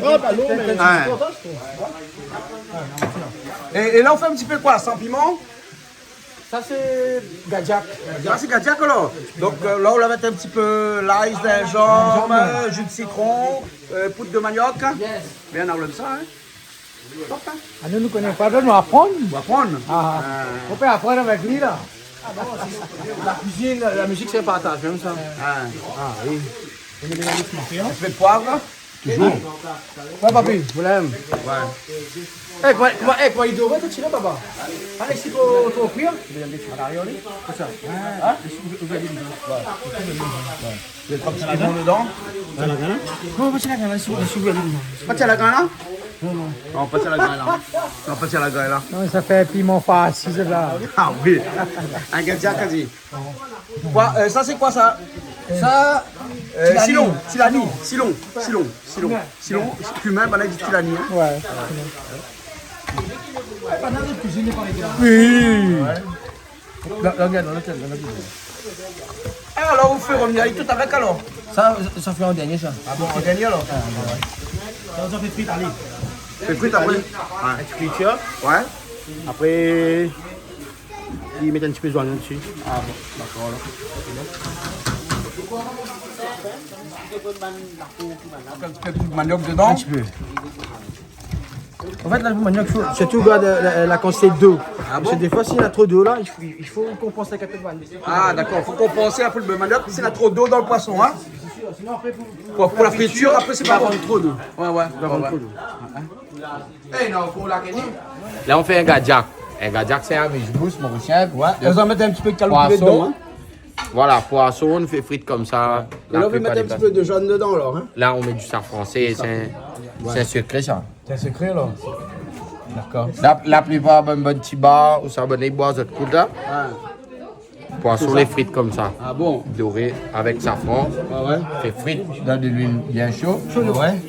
Oh, pas long, mais. Ouais. Et là, on fait un petit peu quoi? Sans piment? Ça, c'est gadjak. Ah, c'est gadiac alors. Donc là, on va mettre un petit peu l'ail, gingembre, jus de citron, poudre de manioc. Bien, on enlève ça, hein. Top, hein. Ah, nous ne connaissons pas, nous apprendre. On va prendre. On peut apprendre avec lui là. La cuisine, la musique, c'est un partage, même ça. Tu fais le poivre. Toujours. Ouais, papi, vous l'aimez. Ouais. Comment il doit être là, papa? Allez, si vous offrir, vous allez mettre à l'arrière, c'est ça. Hein? Vous allez mettre. Vous êtes comme ça dedans? Non, pas de la gana, si vous allez mettre. Pas de la gana? Non, pas de la gana. Non, pas de la gana. Non, ça fait un piment facile là. Ah oui. Un gardien quasi. Quoi, ça c'est quoi ça? Ça, Silon, cumin, on a dit Tilani. Hein? Ouais. Oui. Alors, vous faites revenir tout avec alors? Ça fait un dernier, ça. Ah bon, en dernier alors? Ça fait frites, allez. C'est frites après? Friture. Ouais. Après, ils mettent un petit peu d'oignon dessus. Ah bon, d'accord alors. Un petit peu de manioc dedans? Un petit peu. En fait, là, le manioc, il faut surtout garder la quantité d'eau. Ah bon? Parce que des fois, s'il y a trop d'eau là, il faut compenser avec un peu de manioc. Ah d'accord, il faut compenser un peu le manioc s'il y a trop d'eau dans le poisson. Hein? Pour la friture, après c'est pas bon. Trop d'eau. Ouais. Là, on fait un gadjak. Un gadjak, c'est un amuse-bouche mauricien. Ouais. Ils en mettent un petit peu de calomoulet dedans. Hein? Voilà, poisson, on fait frites comme ça. Et là, on va mettre un petit peu de jaune dedans alors. Hein? Là, on met du safran. C'est un secret, ça. C'est un secret alors. D'accord. La plupart, un bon petit bar, ou ça, bon, ils boivent notre coup là. Poisson, les frites comme ça. Ah bon? Doré avec safran. Ouais. Fait frites dans de l'huile bien chaud. Ouais.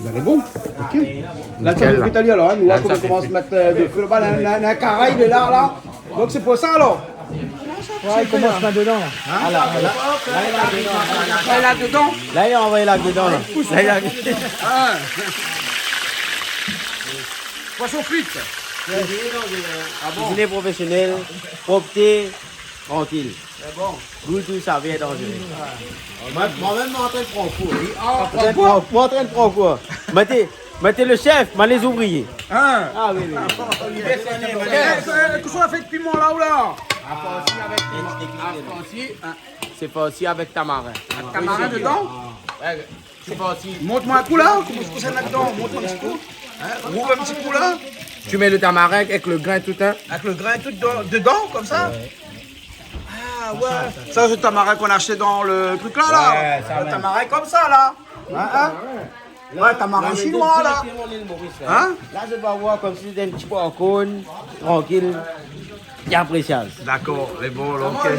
Ben, bon. Ok. Là, tu as fait Italie alors. Hein? Nous, on commence à mettre de feu là-bas. Un caraï de l'art là. Donc, c'est pour ça alors. Ouais, il commence là-dedans. Ah là, Là-dedans. là, il a envoyé là-dedans. Là, il a... Ah. Poisson frites. Cuisiner professionnel, propreté, tranquille. C'est bon. Goût tout ça vient dangereux. Moi-même, je suis en train de prendre cours. Moi, en train de prendre cours. Mettez le chef, mais les ouvriers. Hein? Ah oui. Qu'est-ce qu'on a fait de piment là ou là? C'est pas aussi avec tamarin. Tamarin dedans? C'est pas aussi. Montre-moi un coup là. Comment est-ce que c'est là-dedans? Montre-moi un petit coup. Rouvre un petit coup là. Tu mets le tamarin avec le grain tout hein? Avec le grain tout dedans, comme ça? Ah ouais. Ça, c'est le tamarin qu'on a acheté dans le truc là, là. Ouais, ça le tamarin comme ça, là. Hein? Ouais, tamarin chinois, là. Hein? Là, je vais voir comme si c'était un petit peu en cône, tranquille, bien apprécié. D'accord, c'est bon, là, ok.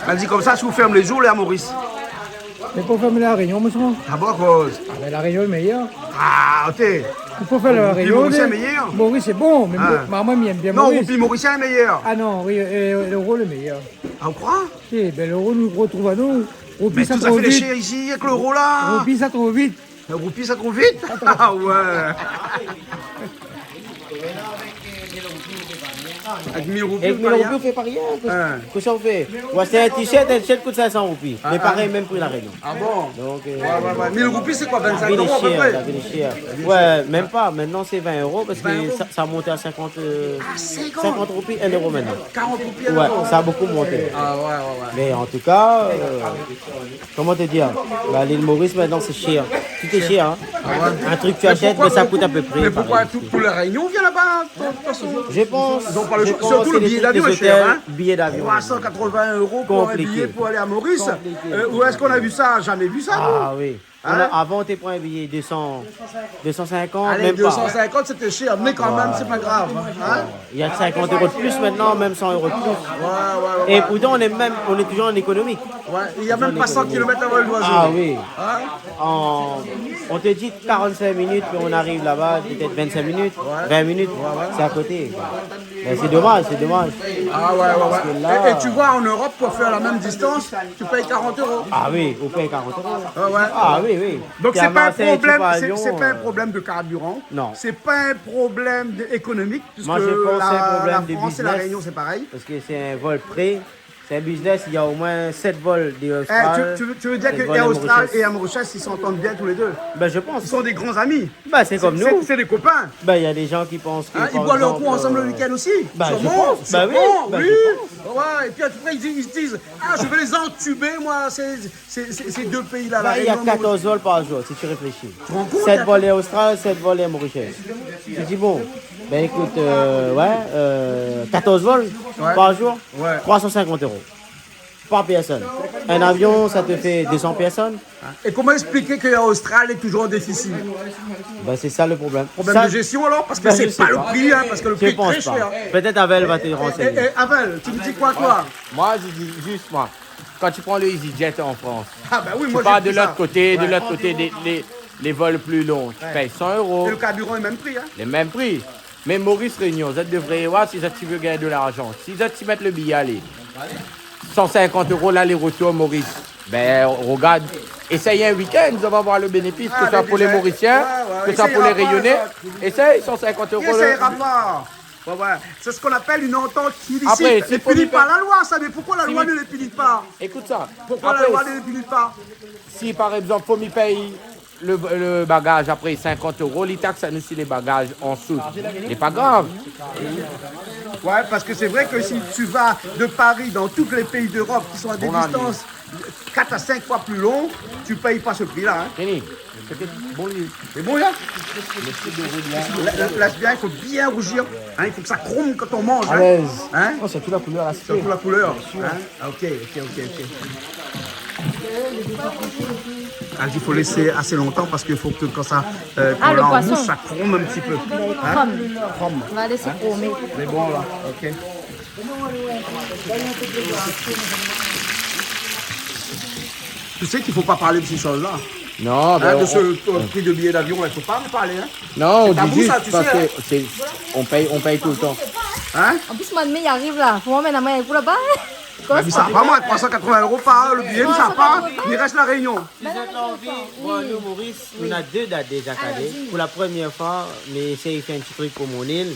Vas-y, comme ça, si vous fermez les jours, là, Maurice. Mais pour faire la réunion, monsieur. Ah bon, cause. Mais la réunion est meilleure. Ah, ok. Il faut faire la réunion. Maurice est meilleur. Maurice c'est bon, mais Ah. maman m'aime bien Non, Maurice. Roupi Mauricien est meilleur. Ah non, oui, l'euro le meilleur. Ah, vous croyez? Si, ben l'euro nous retrouve à nous. Roupi Mais ça tout ça trop fait les vite. chiens ici, avec l'euro là. Roupi ça trop vite. Le Roupi, ça trop vite? Ah ouais. Avec 1000 roupies, Et vous 1000 pas roupies, rien? on fait pas rien. Hein. Qu'est-ce qu'on fait? Ouais, c'est un t-shirt coûte 500 roupies. Mais pareil, même pour la réunion. Ah bon? Donc, Ouais. 1000 roupies, c'est quoi? 25 la vie euros à peu est chère, près? la vie est chère. Ouais, même pas. Maintenant, c'est 20 euros parce que 20 euros. ça a monté à 50, 50? 50 roupies, 1 euro maintenant. 40 roupies à Ouais, l'euro. ça a beaucoup monté. Ah ouais. Mais en tout cas, comment te dire? Bah, l'île Maurice, maintenant, c'est cher. Tout est cher. Hein? Un truc que tu achètes, mais ça coûte à peu près. Mais pourquoi pareil. tout la Réunion vient là-bas, de toute façon? Je pense. Ils ont pas le je choix. pense Surtout que le les billet trucs d'avion des est cher, hôtels, hein? Billet d'avion. 380 euros pour un Compliqué. billet pour aller à Maurice. Compliqué. Où est-ce qu'on a vu ça? Jamais vu ça, nous. Ah oui. Hein? Avant, tu prends un billet 250, Allez, même pas. 250, c'était cher, mais quand même, c'est pas grave. Hein? Il y a 50 euros de plus maintenant, même 100 euros de plus. Et pourtant, on est toujours en économique. Ouais, il n'y a même pas 100 km avant l'oiseau. Ah oui. Hein? On te dit 45 minutes, puis on arrive là-bas, peut-être 25 minutes, 20 minutes, c'est à côté. Mais c'est dommage, c'est dommage. Ah ouais. que là- Et tu vois, en Europe, pour faire la même distance, tu payes 40 euros. Ah oui, on paye 40 euros. Ouais. Ah oui, oui. Donc T'es c'est à pas un Marseille, tu problème, pars à c'est Lyon, pas un problème de carburant. Non. C'est pas un problème économique puisque Moi, je pense que c'est un problème la de France et la business. Réunion c'est pareil. Parce que c'est un vol prêt, C'est un business, il y a au moins 7 vols d'Austral. Tu veux dire que Air Austral et Air Mauritius, ils s'entendent bien tous les deux? Ben, je pense. Ils sont des grands amis. Ben, c'est comme nous. C'est des copains. Ben, il y a des gens qui pensent que. Ils boivent leur coup ensemble le week-end aussi. Ben, je Sûrement, pense. Ben oui. sûrement, Ben, oui. je pense. Ouais, et puis après, ils se disent, ah, je vais les entuber, moi, ces deux pays-là. Ben, là. il y a Et non, 14 vols par jour, si tu réfléchis. te rends compte, 7 vols Austral, 7 vols Mauritius. Tu dis, bon, ben écoute, 14 vols par jour, 350 € par personne. Un avion, ça te fait 200 personnes. Et comment expliquer que Air Austral est toujours en déficit? Ben, c'est ça le problème. Problème Ça, de gestion alors? Parce que ben, je c'est sais pas le prix, hein, parce que le Je prix est pense très pas. cher. Peut-être Avel va te renseigner. Et Avel, tu me dis quoi, toi? Moi, je dis juste, moi, quand tu prends le EasyJet en France, Ah ben oui, tu moi pars j'ai de pris l'autre côté, les vols plus longs, tu payes 100 ça. €, Et le carburant est le même prix, hein? les mêmes prix. Mais Maurice Réunion, ça devrait voir si ça tu veux gagner de l'argent. Si ça tu mettre le billet aller, 150 € l'aller-retour Maurice. Ben regarde, essaye un week-end, vous allez voir le bénéfice, que ce soit pour les Mauriciens, que ce soit pour les Rayonnais. Essaye 150 €. Il essayera pas. Ouais, ouais. C'est ce qu'on appelle une entente illicite. Après, ne punit pas la loi, ça. Mais pourquoi la loi Si- ne les punit pas? Écoute ça. Pourquoi la Après, loi ne les punit pas? si par exemple, faut m'y payer le bagage après 50 €, les taxes annulent les bagages en dessous. C'est pas grave. Ouais, parce que c'est vrai que si tu vas de Paris dans tous les pays d'Europe qui sont à des distances 4 à 5 fois plus longues, tu payes pas ce prix-là. Hein. Fini. C'était bon lieu. C'est bon, là? Laisse bien, il faut bien rougir. Hein, il faut que ça chrome quand on mange. À Hein. l'aise. Hein? Oh, c'est toute la couleur là. Surtout la couleur. Hein? Ah, ok. Il faut laisser assez longtemps parce qu'il faut que quand ça quand le on poisson. mousse, ça chrome un petit peu. Hein? Chrome. On va laisser chromer. C'est bon là. Ok. Tu sais qu'il ne faut pas parler de ces choses-là. Non, Hein, ben, de ce prix de billet d'avion, il ne faut pas en parler. Hein? non, on tabou, dit juste ça, tu parce sais, que c'est, on paye tout le temps. Hein? En plus, mois de mai, il arrive là. Faut m'emmener à moi pour là-bas. Mais ça va pas moi, 380 € par le billet, mais ça va pas. Il reste la Réunion. Vous êtes envie, moi, nous, Maurice, on a 2 dates déjà calées. Pour la première fois, mais essaye de faire un petit truc pour mon île.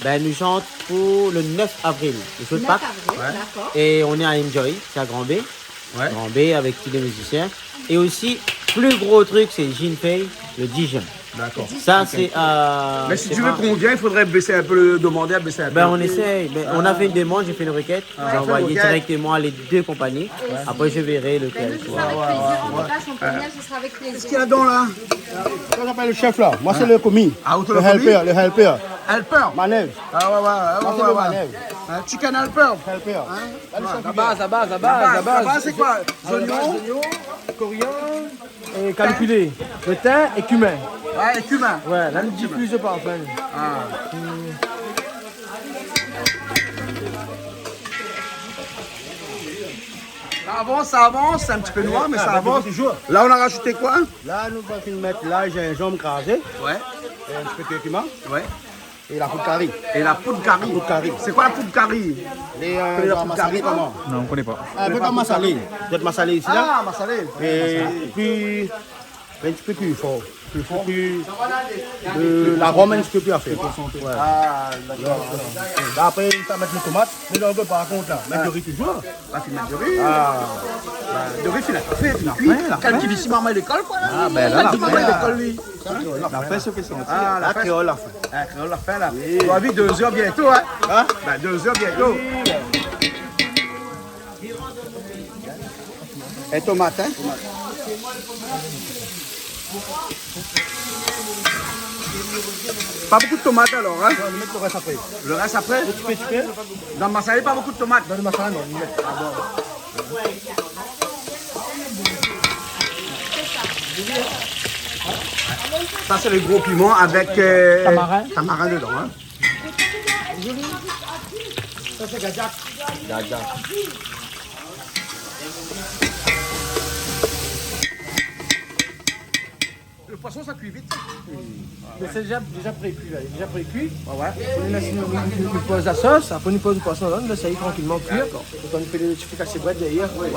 Ben, nous chante pour le 9 avril, le show de Pâques. Et on est à Enjoy, c'est à Grand B. Ouais. Grand B avec tous les musiciens. Et aussi, plus gros truc, c'est Gin Pay, le 10 juin. D'accord. Ça, c'est à. Mais si tu veux qu'on vienne, il faudrait baisser un peu, demander à baisser un peu. Ben, on essaye. Ben, on a fait une demande, j'ai fait une requête. J'ai envoyé requête. directement les 2 compagnies. Après, je verrai lequel. Ce sera avec plaisir. En tout cas, si on peut venir, ce sera avec Qu'est-ce plaisir. qu'il y a là-dedans là? Comment s'appelle le chef là? Moi c'est le commis. Ah, Le helper, le helper. Helper. Manèvre. Ah Moi c'est le manèvre. Chicken helper. Helper. À base. La base, c'est quoi? Oignons, coriandre. Et calculé. Le thym et cumin. Ouais, et cumin. Ouais, là, nous diffuse de parfum. Ça avance, c'est un petit peu noir, mais ça avance. Là, on a rajouté quoi? Là nous allons mettre là gingembre crasé, Ouais, et un petit peu de curcuma ouais. et la poudre curry. Et la poudre curry. C'est quoi la poudre curry? Les la poudre massalé curry, comment? Non, on connaît pas. Un peu comme massalé. Vous êtes massalé ici là. Ah, massalé. Et puis un petit peu plus fort. La rome un petit peu plus à faire. Ouais. Ah, d'accord. Là, après, tu vas mettre les tomates. Mais on peut par contre là, mettre le riz toujours. Là, tu mets de riz. De riz, tu l'as fait, tu l'as cuit. Quel qui vit si maman à l'école, quoi. Ah, ben là, la maman à l'école, lui. La fait ce que c'est. Ah, La créole l'a fait. Ah, on l'a fait, là. Tu vas vivre 2 heures bientôt, hein. Ben, 2 heures bientôt. Et tomate, hein. Pas beaucoup de tomates alors, hein? On va mettre le reste après. Le reste après? Tu peux. Dans le massalé, pas beaucoup de tomates. Dans le masala, non, on met. Ça, c'est le gros piment avec tamarin dedans, hein? Ça, c'est gajak. Le poisson, ça cuit vite. Mais c'est déjà pré-cuit là. Déjà pré-cuit. On laisse une pose la sauce, après on pose le poisson là, on laisse aller tranquillement cuire. Donc on fait des petits casser boîtes derrière. Ouais.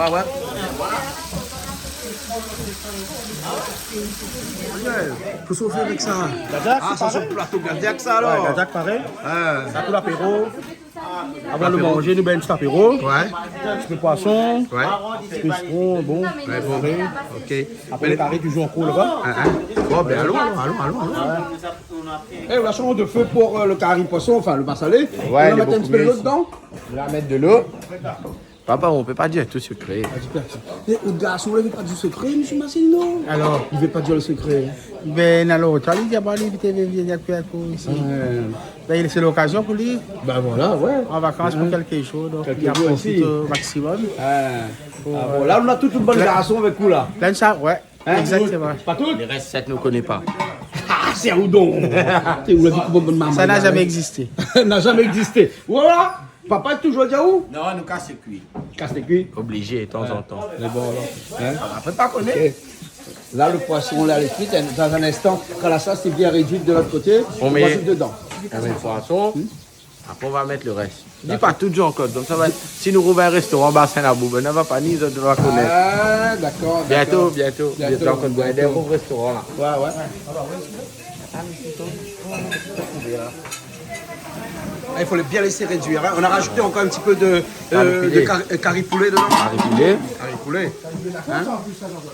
Faut s'offrir avec ça. Gajak, Ah, ça, c'est le plateau gardiaque, ça, alors. Gajak pareil. Ça pour l'apéro. Avant de manger, nous buvons un petit apéro. Ouais. Un petit peu de poisson. Ouais. Un petit peu de citron, bon. Ouais, bon. Ok. Après, le carré toujours en cours là-bas. Bon, ben allons. Eh, la chambre de feu pour le curry poisson, enfin le bas salé. Ouais, On va il est mettre un beaucoup petit peu mieux d'eau ici. dedans. On va mettre de l'eau. Papa, on peut pas dire tout secret. Et le garçon, il ne veut pas dire le secret, monsieur Massino. Alors, Il ne veut pas dire le secret. ben, alors, tu as dit, c'est l'occasion pour lui. Ben voilà, ouais. En vacances pour quelque chose. Donc, Quelques il jours profite ici. au maximum. Bon, là, on a toute une bonne garçon avec nous, là. Plein de ça, ouais. Exactement. Pas tout. Les restes, ça ne nous connaît pas. Ah, c'est où donc? C'est où la vie pour bonne maman? Ça n'a jamais existé. N'a jamais existé. Voilà. Papa est toujours déjà où? Non, nous casse le cuit. Casse les cuits. Obligé, de temps en temps. Mais bon, alors. Après, pas connaître. Là, le poisson, là, les frites, dans un instant, quand la sauce est bien réduite de l'autre côté, On on met- va mettre dedans. On met le poisson. Après, on va mettre le reste. Dis pas tout encore. Donc, ça va. Si nous rouvons un restaurant, bassin à boue, on ne va pas ni autres va connaître. Ah, d'accord. Bientôt. Bientôt. Donc, on doit aller au restaurant là. Ouais. Ah, il faut bien laisser réduire. Hein. On a rajouté encore un petit peu de curry poulet dedans. Arrivé. Curry poulet.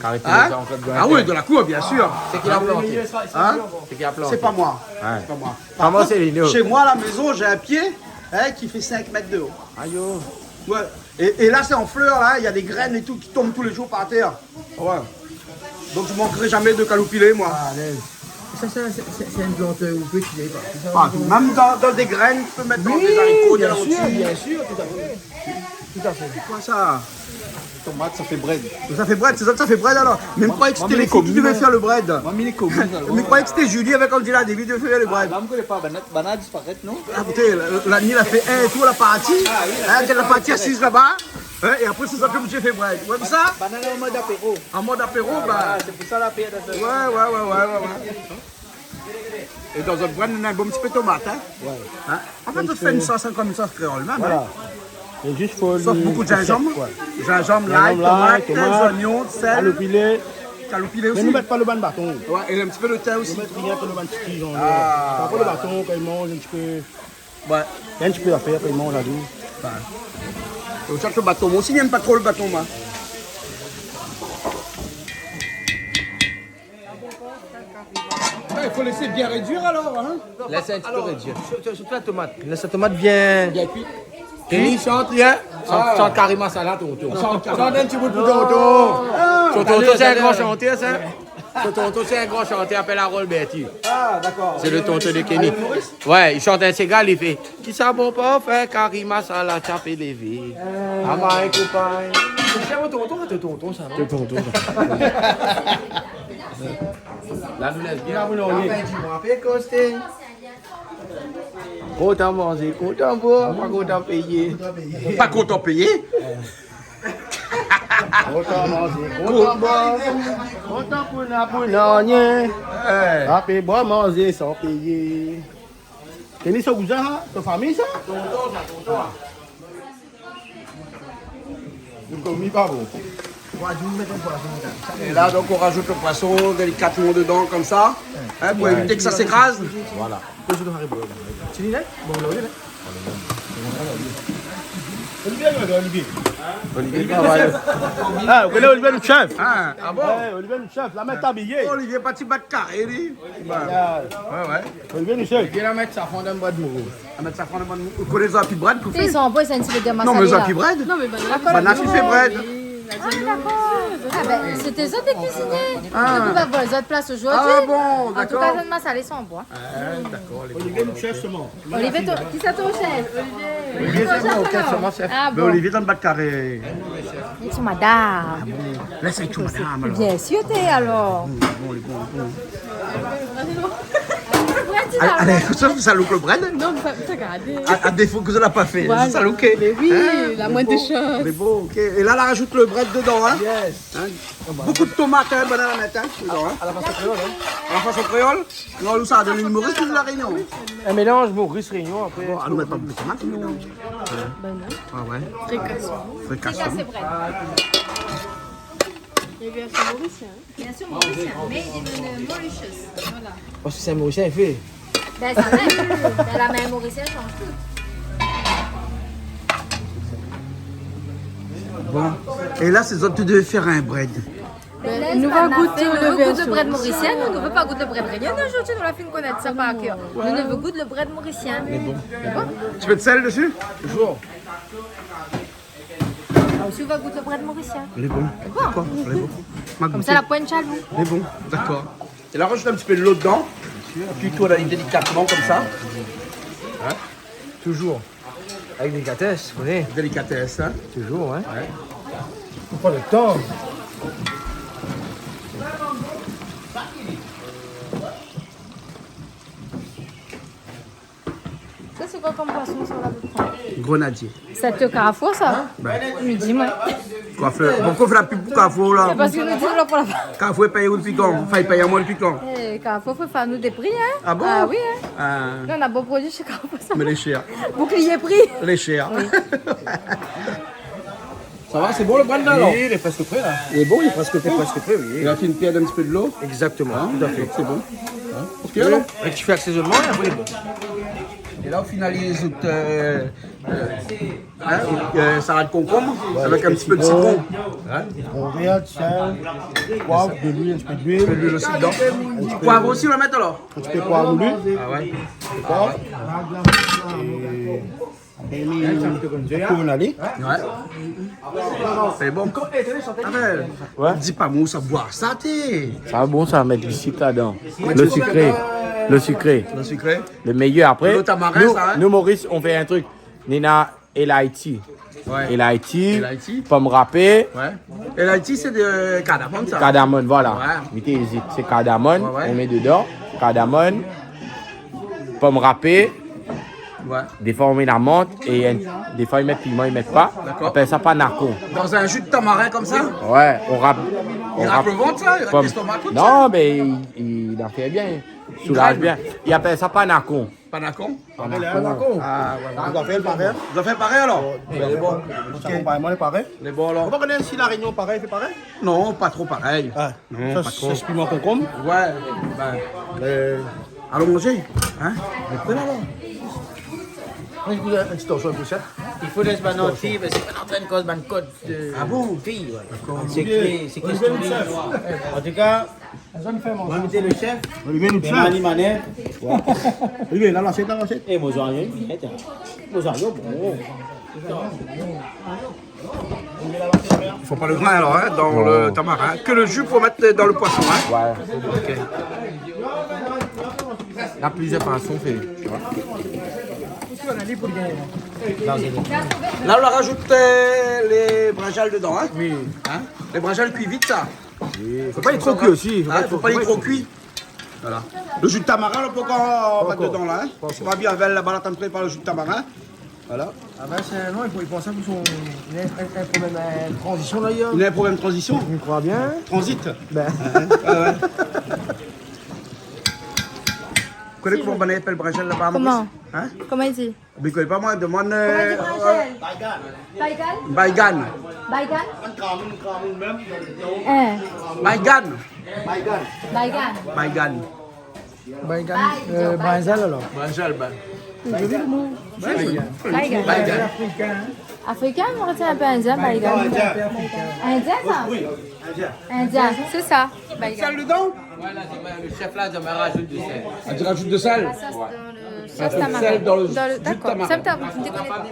Carré Hein? Ah oui, de la cour, bien sûr. C'est qui a planté. Hein? C'est qui a planté. C'est pas moi. Ouais. C'est pas moi. Comment Par c'est, contre, Lino? Chez moi, à la maison, j'ai un pied qui fait 5 mètres de haut. Aïe, oh. Ouais. Et là, c'est en fleurs, là. Il y a des graines et tout qui tombent tous les jours par terre. Ouais. Donc, je manquerai jamais de calopilé, moi. Ça, c'est une plante où peut tu Ah, même dans des graines, tu peux mettre dans des haricots, des lentilles. bien sûr, tout à fait. Tout à fait. Quoi ça? Tomate, ça fait bread. Ça fait bread, c'est ça que ça fait bread alors? Mais je croyais que c'était les filles qui devaient faire le bread. Mais je croyais que c'était Julie avec Angela David qui devait faire le bread. Banane disparaît, non? Ah putain, la Nile a fait un tour la partie. Hein, elle a partie assise là-bas. Hein, et après c'est ça que j'ai fait bread. Ouais, mais ça? Banane en mode apéro. En mode apéro, bah. C'est pour ça la paix de ça. Ouais. Et dans un bread, on a un bon petit peu de tomate. Hein? Ouais. Hein? En fait, tu fais une sauce comme une sauce créole même. Voilà. Hein? Et juste faut Sauf beaucoup de gingembre. Gingembre, l'ail, tomate, oignons, sel. Calopilé. Calopilé Mais aussi. nous mettons pas le ban de bâton. Ouais, et un petit peu de thym aussi. Nous mettons rien que le ban de petit genre. Ah. Pas le bâton quand ils mangent un petit peu. Ouais. Il y a un petit peu d'affaires quand ils mangent à dos. On cherche le bâton. Moi aussi, j'aime pas trop le bâton, moi. Il faut laisser bien réduire alors, hein? Laisse un petit peu réduire. Surtout la tomate. Laisse la tomate bien. Bien cuit. Kenny, chante, rien. Chante carrément ça là, tonton. Chante un petit bout pour tonton. Son tonton, c'est un grand chanteur, ça. Son tonton, c'est un grand chanteur, appelle Harold Bertie. Ah, d'accord. C'est le tonton de Kenny. Ouais, il chante un ségal, il fait qui ça bon pas faire carrément ça la chape élevée. Ah, my copain. C'est un tonton, c'est tonton ça. C'est tonton. Là, nous laisse bien. Content manger, content boire, pas content payer. Pas content payé. Content manger, content boire. Content pour rien. Après boire manger sans payer. Kenny, ça vous a ta famille ça? Vous commis pas bon. Et là, donc, on rajoute le poisson délicatement dedans, comme ça. Hein, pour éviter que ça s'écrase. Voilà. Olivier travaille. Ah, vous connaissez Olivier le chef? Ah bon? Ouais, Olivier le chef, la mettre habillée. Olivier, pas petit bat de carré, lui. Ouais. Olivier le chef. Viens la mettre ça fond d'un bois de mourou. À mettre ça prendre un bon. Vous connaissez un petit bread qu'on fait? Ils sont en bois, c'est un petit peu de Non, mais un petit bread. Non, mais banane. Banane, il fait bread. Ah ben, c'était ça des cuisiniers. Du coup, bah, voilà, les autres places aujourd'hui. Ah bon, En tout d'accord. cas, ma salée sont en bois. Olivier le chef seulement. Olivier, qui ça ton chef? Olivier, Ah Mais bon. Olivier dans le bat de carré. Et tu madame. Laisse tout, madame. alors. Bien sûr, t'es alors. Allez, ça look le bread. Non, mais regardez. À défaut que je l'ai pas fait. Voilà. Ça looké. Mais oui, Hein, la moindre des choses. C'est beau, ok. Et là, on rajoute le bread dedans, hein. Yes. Hein. Beaucoup de tomates, hein, banane à mettre, hein. Dedans, hein. À la façon créole, hein. À la façon créole. Non, nous, ça a donné l'humoriste de la Réunion. Un mélange Maurice Réunion après. Bon, à nous mettre pas beaucoup de tomates, non. Ben non. Ah ouais. Fréquation. Fréquation. C'est vrai. Il y avait un mauricien. Bien sûr, Mauritius. Made in Mauritius. Voilà. Parce que c'est un Mauricien fait. Ben, ça même. Ben, la même Mauritienne change tout. Bon. Et là, c'est ça, tu devais faire un bread. Nous va goûter le le goût de bread mauricien, nous ne veut pas goûter le bread réunion aujourd'hui, nous l'a fait connaître ça par cœur. Nous ne veut goûter le bread mauricien. Mais bon. Tu mets de sel dessus? Toujours. Ah, aussi, on va goûter le bread mauricien. Il est bon. D'accord, il est bon. Comme ça, la pointe chalou. Il est bon, d'accord. Et là, rajoute un petit peu de l'eau dedans. Et puis, tu la délicatement comme ça. Hein? Toujours. Avec délicatesse, vous connaissez. Délicatesse, hein? Toujours, hein. Ouais. Il faut pas le temps. Ça, c'est quoi comme poisson sur la bouche? Grenadier. C'est le carrefour, ça? Midi, moi. Pourquoi on fait la pub pour Carrefour là? C'est parce que nous disons là pour la fin. Carrefour paye le piquant. Enfin, il paye à moi le piquant. Carrefour, il faut faire nous des prix, hein? Ah bon? Ah oui, hein? Ah, Nous, on a beau produit chez Carrefour. Ça. mais les chers. Bouclier prix. Les chers. Ça va, c'est bon le bread là? Oui, il est presque prêt là. Il est bon, il est presque prêt. oui. Il a fait une pierre d'un petit peu de l'eau. Exactement, tout à fait. C'est bon. Hein? Ok, Et alors. tu fais assaisonnement et après il est bon. Et là, on finalise salade concombre avec un petit peu de citron. Hein? Regarde, sel, poivre, de l'huile, un petit peu d'huile. De l'huile aussi dedans. Poivre aussi, on va mettre alors. Un petit peu de poivre moulu. Ah ouais. Tournali. Ouais. C'est bon. Ah, dis pas moi, ça boit ça, t'es. Ça va bon, ça va mettre du sucre là-dedans. Le sucré. Le sucré. Le sucré. Le meilleur après. Le tamarin, nous, ça, hein? nous, Maurice, on fait un truc. Nina et l'Haïti. Ouais. Et l'Haïti. l'Haïti. Pomme râpée. Ouais. Et l'Haïti, c'est de cardamome, ça. Cardamone, voilà. Ouais. Mettez hésite. C'est cardamone. Ouais, ouais. On met dedans. Cardamone. Pomme râpée. Ouais. Des fois, on met la menthe. Et des fois, ils mettent piment, ils mettent pas. D'accord. On appelle ça panaco. Dans un jus de tamarin comme ça. Ouais, on râpe. Il râpe le ventre, ça. Il râpe Pomme. l'estomac, tout ça. Non, mais il en fait bien. Il soulage bien. Il appelle ça panaco. Panacon. Ah, Ah, on doit faire le pareil. Vous avez fait pareil alors? Il est bon. Accompagnement est pareil. Il est bon On alors? va connaître si la réunion pareil fait pareil. Non, pas trop pareil. Ah, Non, ça, pas trop. c'est piment concombre. Ouais. Ben, allons manger. Hein? Un petit torchon un peu ça. Il faut laisser ma note fille, parce que c'est pas en train de cause ma code de Ah bon? fille. C'est créé, c'est question de. En tout cas, on va inviter le chef. On lui met une Et Mani Manet. Il vient là, l'assiette, là, l'assiette. Et moi, j'en ai une. Moi, j'en ai bon. Il faut pas le grain alors, hein, dans le tamarin. Que le jus pour mettre dans le poisson, hein? Ouais. Ok. Il y a plusieurs façons fait. Là, on rajoute les brinjales dedans, hein? Oui. Hein? Les brinjales cuits vite, ça. Faut pas être trop cuit aussi. Hein? Faut pas les trop cuits. Voilà. Le jus de tamarin, on peut encore mettre dedans, là. Hein? On va bien avec la balade entrée par le jus de tamarin. Voilà. Ah ben c'est non, il pense ça pour son un problème de transition d'ailleurs. Il y a un problème de transition? Je crois bien. Transit. Ben. Ouais. Vous connaissez comment on appelle le brinjal là-bas? Comment? Hein? Comment il dit? Vous ne connaissez pas moi? Demande. Baïgan. Baïgan. Baïgan? Hein? Baïgan. Baïgan. Baïgan. Brinjal alors. Brinjal, ben. Baïgan. Baïgan. Africain, on retient un peu indien, Baïgan. Indien, ça? Indien, c'est ça. Baïgan. Sel dedans? Le chef là, je me rajoute du sel. Ah, tu rajoutes de sel? La sauce dans le sauce fait tamarin. sel dans le jus de D'accord. tamarin. Ça me tape, je ne déconne pas.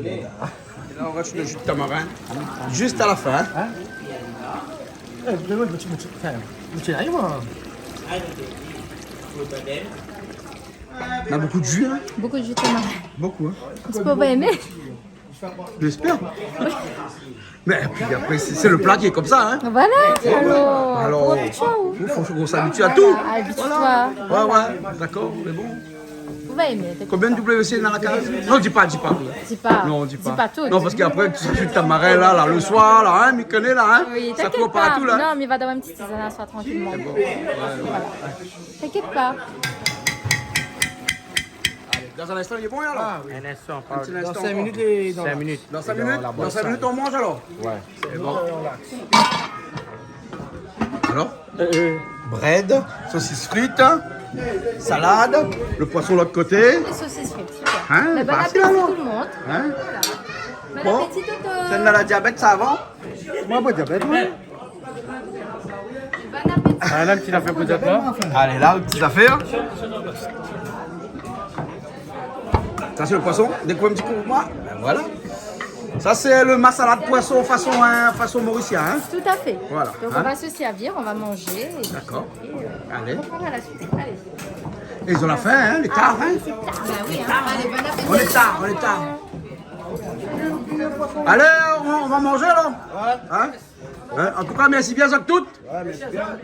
Et là, on rajoute le jus de tamarin. Juste à la fin. Hein? On a beaucoup de jus, hein? Beaucoup de jus de tamarin. Beaucoup, hein? Tu peux pas aimer? J'espère. Mais puis après, c'est le plat qui est comme ça, hein? Voilà. Alors, Ciao. il faut qu'on s'habitue à tout. Habitue-toi. Ouais, d'accord, mais bon. Tu vas aimer. Combien de WC dans la case? Non, dis pas. Dis pas. Non, dis pas. Dis pas tout. Non, parce qu'après, tu jus de tamarin là, le soir, là, hein, connais là, hein? Oui, Ça t'inquiète court pas. partout, là. Non, mais il va dans un petit tisane à soi tranquillement. Voilà. T'inquiète pas. Dans un instant, il est bon, alors? Un instant, Un petit instant Dans 5 encore. minutes et dans 5 minutes. Dans 5 minutes? Dans 5 minutes, on mange alors? Ouais. C'est bon. Alors? Bread, saucisse frites, salade, le poisson de l'autre côté. Les saucisses frites, super. Hein, Mais bon facile, appétit alors. tout le monde. Hein? Bon Bon. appétit tout Celle dans la diabète, ça avant? Moi, pas de diabète, moi. Bon appétit. Ah, là, tu l'as fait peut-être là. Allez, là, petites affaires. Ça, c'est le poisson. Découvre un petit coup pour moi. Ben voilà. Ça, c'est le masala de poisson façon mauricien. Hein? Tout à fait. Voilà, Donc hein. on va se servir, on va manger. Et D'accord. Allez. On prendra la suite. Allez. Et ils ont la faim, hein, les tard. Hein? Ben oui, hein. Allez, bon appétit. On est tard, on est tard. Allez, on va manger alors. Hein? Hein? En tout cas, merci bien à toutes.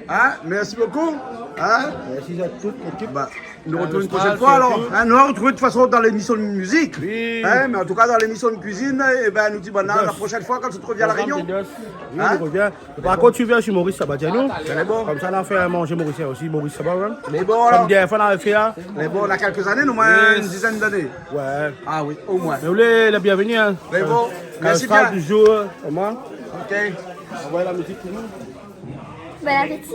Hein? Merci beaucoup. Hein? Merci à toute l'équipe. Bah, nous retrouvons une prochaine fois alors. Hein? Nous allons retrouver de toute façon dans l'émission de musique. Hein? Mais en tout cas, dans l'émission de cuisine, et ben, nous disons la prochaine fois quand tu te reviens à la Réunion. Oui, Hein? on revient. Par contre, tu viens sur Maurice Sabatiano. C'est bon. Comme ça, on a fait manger Mauricien aussi. Maurice Sabat, hein. Mais bon alors. Comme dernière fois, on avait fait là. Mais bon, on a quelques années, nous moins une dizaine d'années. Ouais. Ah oui, au moins. Mais vous voulez la bienvenue, hein. Mais bon, merci Quand bien. du jour, comment? Ok. On va la musique pour nous. Bon appétit.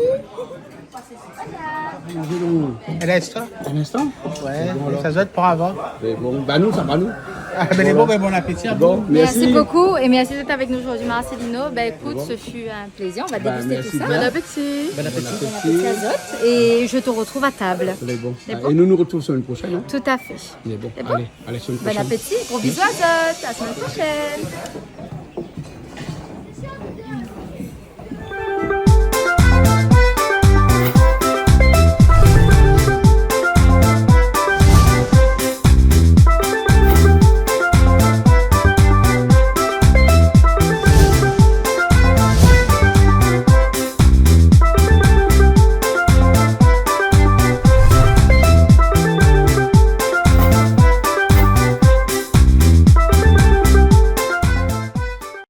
Un instant. Un instant? Ouais, ça doit être pour avant. Mais bon, bah nous, ça va nous. Ah, ben les bons, ben bon appétit à vous. Bon, Merci beaucoup et merci d'être avec nous aujourd'hui, Marcelino. Ben écoute, ce fut un plaisir. On va déguster merci tout ça. bien. Bon appétit. Bon appétit. Bon appétit à Zot. Et je te retrouve à table. C'est bon. C'est bon. Et nous nous retrouvons semaine prochaine. Hein? Tout à fait. C'est bon. C'est bon. Allez, semaine Bon prochaine. appétit. Gros bisous à Zot. À la semaine prochaine.